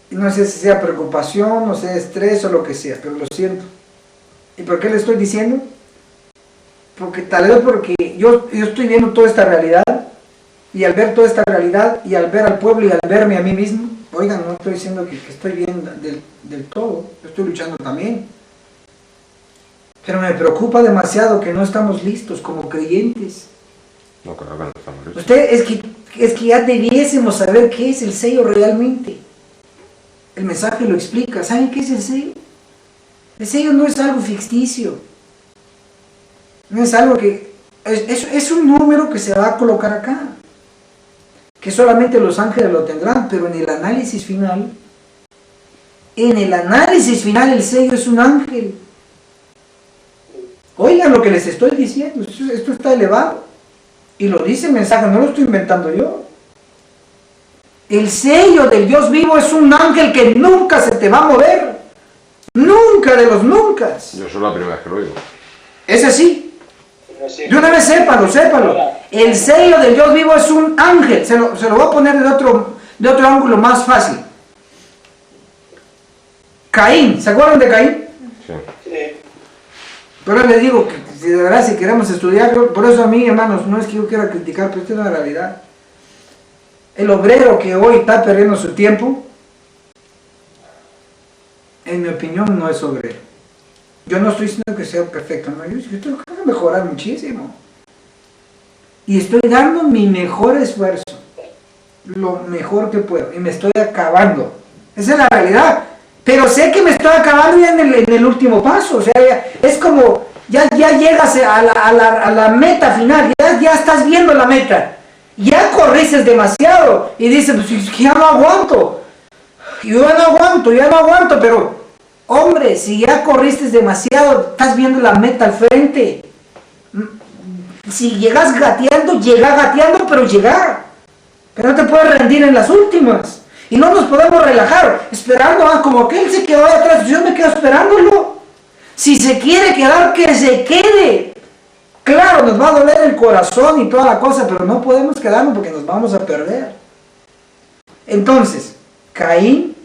Y no sé si sea preocupación, no sé, estrés o lo que sea, pero lo siento. ¿Y por qué le estoy diciendo? Porque tal vez porque yo estoy viendo toda esta realidad, y al ver toda esta realidad, y al ver al pueblo y al verme a mí mismo, oigan, no estoy diciendo que estoy bien del todo, yo estoy luchando también. Pero me preocupa demasiado que no estamos listos como creyentes. No, claro que no estamos listos. Usted, es que ya debiésemos saber qué es el sello realmente. El mensaje lo explica. ¿Saben qué es el sello? El sello no es algo ficticio. No es algo que... Es un número que se va a colocar acá. Que solamente los ángeles lo tendrán, pero en el análisis final el sello es un ángel. Oigan lo que les estoy diciendo, esto está elevado. Y lo dice el mensaje, no lo estoy inventando yo. El sello del Dios vivo es un ángel que nunca se te va a mover. Nunca de los nunca. Yo soy la primera vez que lo oigo. Es así. De una vez sépalo. El sello del Dios vivo es un ángel. Se lo voy a poner de otro ángulo más fácil. Caín, ¿se acuerdan de Caín? Sí. Pero les digo que si de verdad si queremos estudiar, por eso a mí, hermanos, no es que yo quiera criticar, pero esto es una realidad. El obrero que hoy está perdiendo su tiempo, en mi opinión, no es obrero. Yo no estoy diciendo que sea perfecto, no, yo tengo que mejorar muchísimo. Y estoy dando mi mejor esfuerzo, lo mejor que puedo, y me estoy acabando. Esa es la realidad. Pero sé que me estoy acabando ya en el último paso. O sea, es como, ya llegas a la meta final, ya estás viendo la meta. Ya corrices demasiado y dices, pues ya no aguanto. Yo ya no aguanto, pero hombre, si ya corriste demasiado, estás viendo la meta al frente. Si llegas gateando, llega gateando, pero llega. Pero no te puedes rendir en las últimas. Y no nos podemos relajar, esperando, como aquel se quedó ahí atrás, yo me quedo esperándolo. Si se quiere quedar, que se quede. Claro, nos va a doler el corazón y toda la cosa, pero no podemos quedarnos porque nos vamos a perder. Entonces, Caín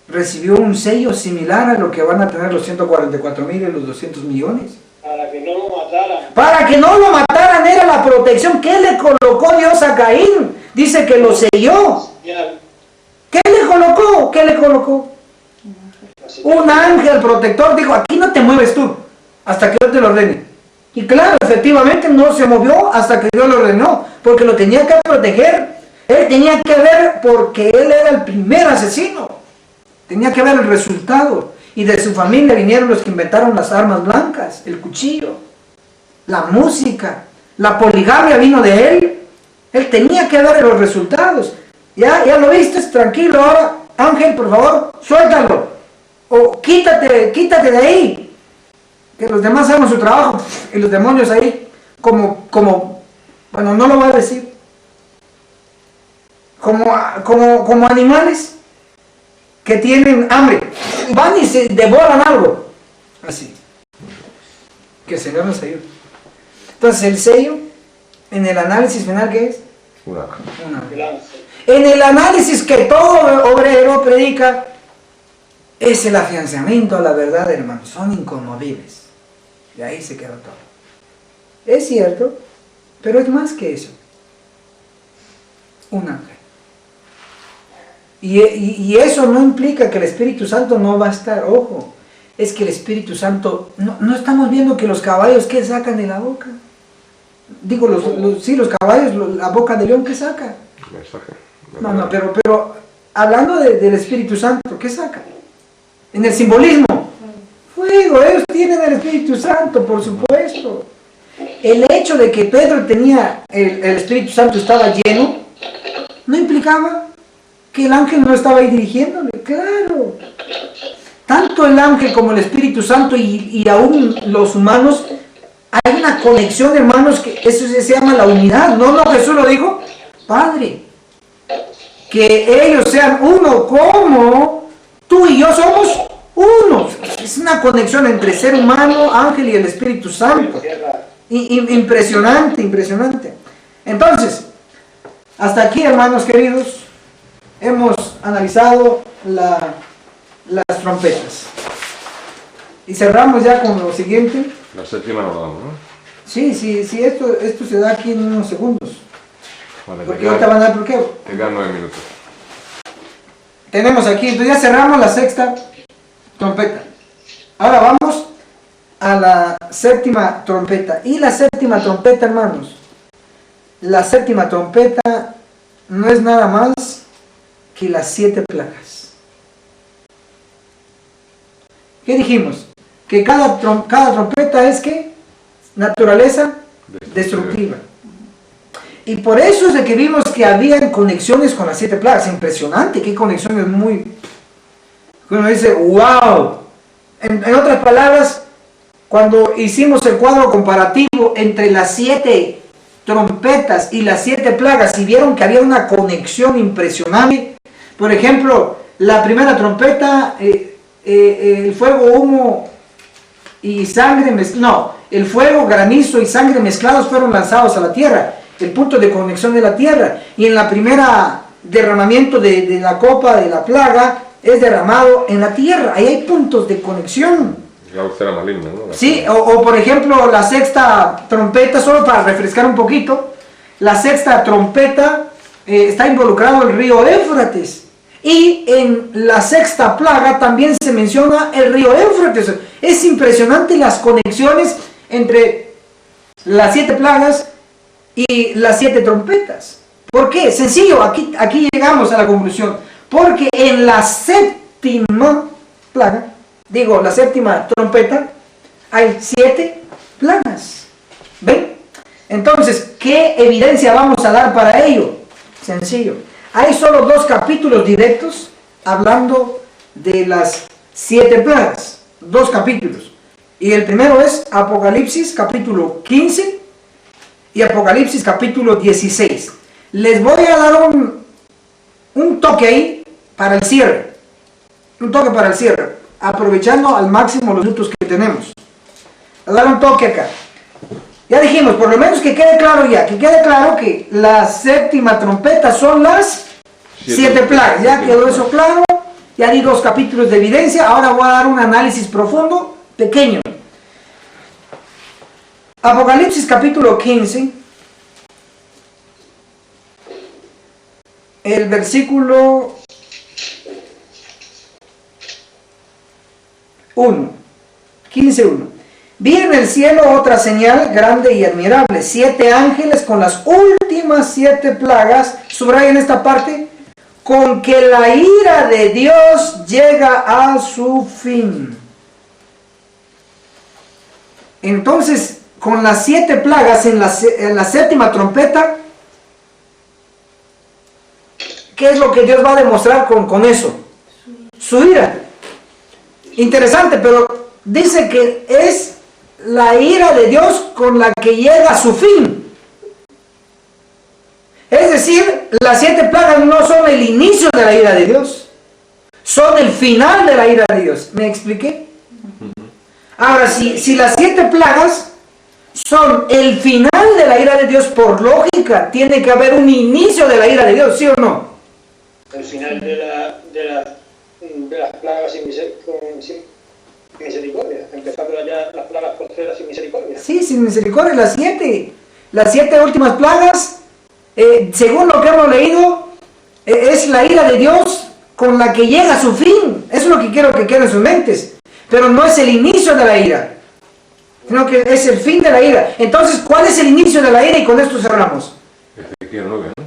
recibió un sello similar a lo que van a tener los 144,000 y los 200 millones. Para que no lo mataran. Para que no lo mataran era la protección. ¿Qué le colocó Dios a Caín? Dice que lo selló. ¿Qué le colocó? Que ¿qué le colocó? Un ángel protector. Dijo, aquí no te mueves tú, hasta que yo te lo ordene. Y claro, efectivamente no se movió hasta que Dios lo ordenó, porque lo tenía que proteger. Él tenía que ver, porque él era el primer asesino. Tenía que ver el resultado. Y de su familia vinieron los que inventaron las armas blancas, el cuchillo, la música, la poligamia vino de él. Él tenía que ver los resultados. Ya lo viste, tranquilo. Ahora, ángel, por favor, suéltalo. O quítate de ahí. Que los demás hagan su trabajo. Y los demonios ahí, como bueno, no lo voy a decir. Como animales que tienen hambre. Van y se devoran algo. Así. Que el Señor nos ayude. Entonces, el sello, en el análisis final, ¿qué es? Un ángel. En el análisis que todo obrero predica, es el afianzamiento a la verdad, hermanos. Son inconmovibles. Y ahí se quedó todo. Es cierto, pero es más que eso. Un ángel. Y eso no implica que el Espíritu Santo no va a estar. Ojo, es que el Espíritu Santo, no estamos viendo que los caballos, ¿qué sacan de la boca? Digo, los caballos, la boca de león, ¿qué saca? No, pero hablando del Espíritu Santo, ¿qué saca? En el simbolismo, fuego. Ellos tienen el Espíritu Santo, por supuesto. El hecho de que Pedro tenía el Espíritu Santo, estaba lleno, no implicaba que el ángel no estaba ahí dirigiéndole. Claro, tanto el ángel como el Espíritu Santo y aún los humanos, hay una conexión, hermanos, que eso se llama la unidad. No, Jesús lo dijo, Padre, que ellos sean uno como tú y yo somos uno. Es una conexión entre ser humano, ángel y el Espíritu Santo. Impresionante. Entonces, hasta aquí, hermanos queridos, hemos analizado las trompetas. Y cerramos ya con lo siguiente. La séptima no la damos, ¿no? Sí, esto se da aquí en unos segundos. Vale, porque ahorita van a dar por qué. Te quedan 9 minutos. Tenemos aquí, entonces ya cerramos la sexta trompeta. Ahora vamos a la séptima trompeta. Y la séptima trompeta, hermanos, la séptima trompeta no es nada más que las 7 plagas. ¿Qué dijimos? Que cada trompeta es ¿qué? Naturaleza destructiva. Y por eso es de que vimos que había conexiones con las 7 plagas. Impresionante, qué conexiones muy... Uno dice, wow. En otras palabras, cuando hicimos el cuadro comparativo entre las 7 trompetas y las 7 plagas, y vieron que había una conexión impresionante. Por ejemplo, la primera trompeta, el fuego, humo y sangre, el fuego, granizo y sangre mezclados fueron lanzados a la tierra, el punto de conexión de la tierra. Y en la primera derramamiento de la copa de la plaga es derramado en la tierra. Ahí hay puntos de conexión. La úlcera maligna, ¿no? Sí, o por ejemplo la sexta trompeta, solo para refrescar un poquito, la sexta trompeta está involucrado el río Éufrates. Y en la sexta plaga también se menciona el río Éufrates. Es impresionante las conexiones entre las 7 plagas y las 7 trompetas. ¿Por qué? Sencillo, aquí llegamos a la conclusión. Porque en la séptima plaga, la séptima trompeta, hay 7 plagas. ¿Ven? Entonces, ¿qué evidencia vamos a dar para ello? Sencillo. Hay solo 2 capítulos directos hablando de las 7 plagas. 2 capítulos. Y el primero es Apocalipsis capítulo 15 y Apocalipsis capítulo 16. Les voy a dar un toque ahí para el cierre. Un toque para el cierre. Aprovechando al máximo los minutos que tenemos. Voy a dar un toque acá. Ya dijimos, por lo menos que quede claro que la séptima trompeta son las 7 plagas. Ya quedó eso claro. Ya di 2 capítulos de evidencia. Ahora voy a dar un análisis profundo, pequeño. Apocalipsis capítulo 15. El versículo 15:1. Vi en el cielo otra señal grande y admirable, 7 ángeles con las últimas 7 plagas, subrayen esta parte, con que la ira de Dios llega a su fin. Entonces, con las 7 plagas en la 7ª trompeta, ¿qué es lo que Dios va a demostrar con eso? Su ira. Interesante, pero dice que es la ira de Dios con la que llega a su fin. Es decir, las 7 plagas no son el inicio de la ira de Dios, son el final de la ira de Dios. ¿Me expliqué? Ahora, si las 7 plagas son el final de la ira de Dios, por lógica, tiene que haber un inicio de la ira de Dios, ¿sí o no? El final de las plagas sin misericordia, empezando ya las plagas postreras sin misericordia. Sí, sin misericordia, las 7 últimas plagas, según lo que hemos leído, es la ira de Dios con la que llega a su fin. Eso es lo que quiero que quede en sus mentes. Pero no es el inicio de la ira, sino que es el fin de la ira. Entonces, ¿cuál es el inicio de la ira? Y con esto cerramos. Ezequiel 9, ¿no?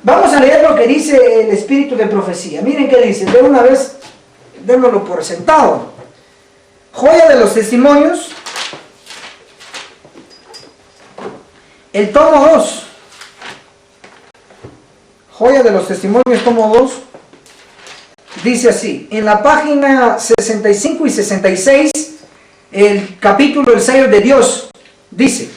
Vamos a leer lo que dice el espíritu de profecía. Miren qué dice, de una vez, démoslo por sentado. Joya de los testimonios, el tomo 2. Joya de los testimonios, tomo 2. Dice así, en la página 65 y 66, el capítulo El sello de Dios, dice,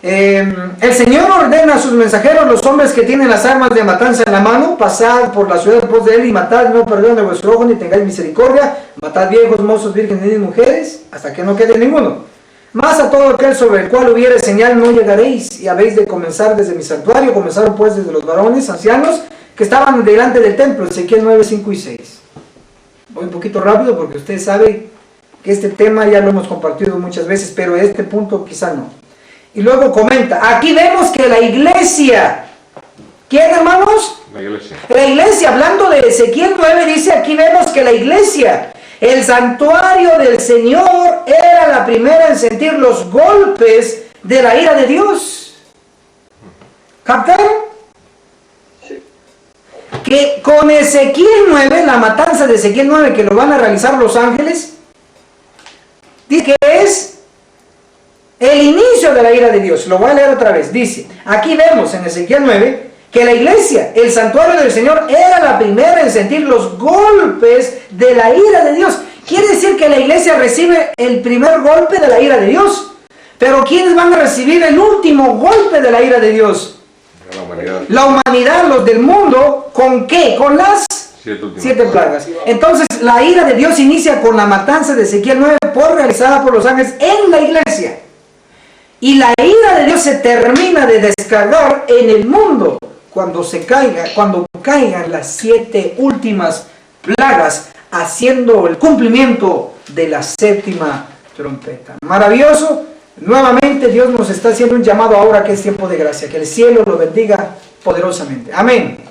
el Señor ordena a sus mensajeros, los hombres que tienen las armas de matanza en la mano, pasad por la ciudad en pos de él y matad, no perdón de vuestro ojo ni tengáis misericordia, matad viejos, mozos, vírgenes y mujeres, hasta que no quede ninguno. Más a todo aquel sobre el cual hubiere señal no llegaréis, y habéis de comenzar desde mi santuario. Comenzaron pues desde los varones ancianos que estaban delante del templo, Ezequiel 9, 5 y 6. Voy un poquito rápido porque usted sabe que este tema ya lo hemos compartido muchas veces, pero este punto quizá no. Y luego comenta, aquí vemos que la iglesia, ¿quién, hermanos? La iglesia. La iglesia, hablando de Ezequiel 9, dice, aquí vemos que la iglesia, el santuario del Señor, era la primera en sentir los golpes de la ira de Dios. ¿Captaron? Que con Ezequiel 9, la matanza de Ezequiel 9, que lo van a realizar los ángeles, dice que es el inicio de la ira de Dios. Lo voy a leer otra vez. Dice, aquí vemos en Ezequiel 9, que la iglesia, el santuario del Señor, era la primera en sentir los golpes de la ira de Dios. Quiere decir que la iglesia recibe el primer golpe de la ira de Dios. Pero ¿quiénes van a recibir el último golpe de la ira de Dios? La humanidad. La humanidad, los del mundo, ¿con qué? Con las 7 plagas. Entonces, la ira de Dios inicia con la matanza de Ezequiel 9 realizada por los ángeles en la iglesia. Y la ira de Dios se termina de descargar en el mundo cuando caigan las 7 últimas plagas, haciendo el cumplimiento de la 7ª trompeta. Maravilloso. Nuevamente Dios nos está haciendo un llamado ahora que es tiempo de gracia. Que el cielo lo bendiga poderosamente. Amén.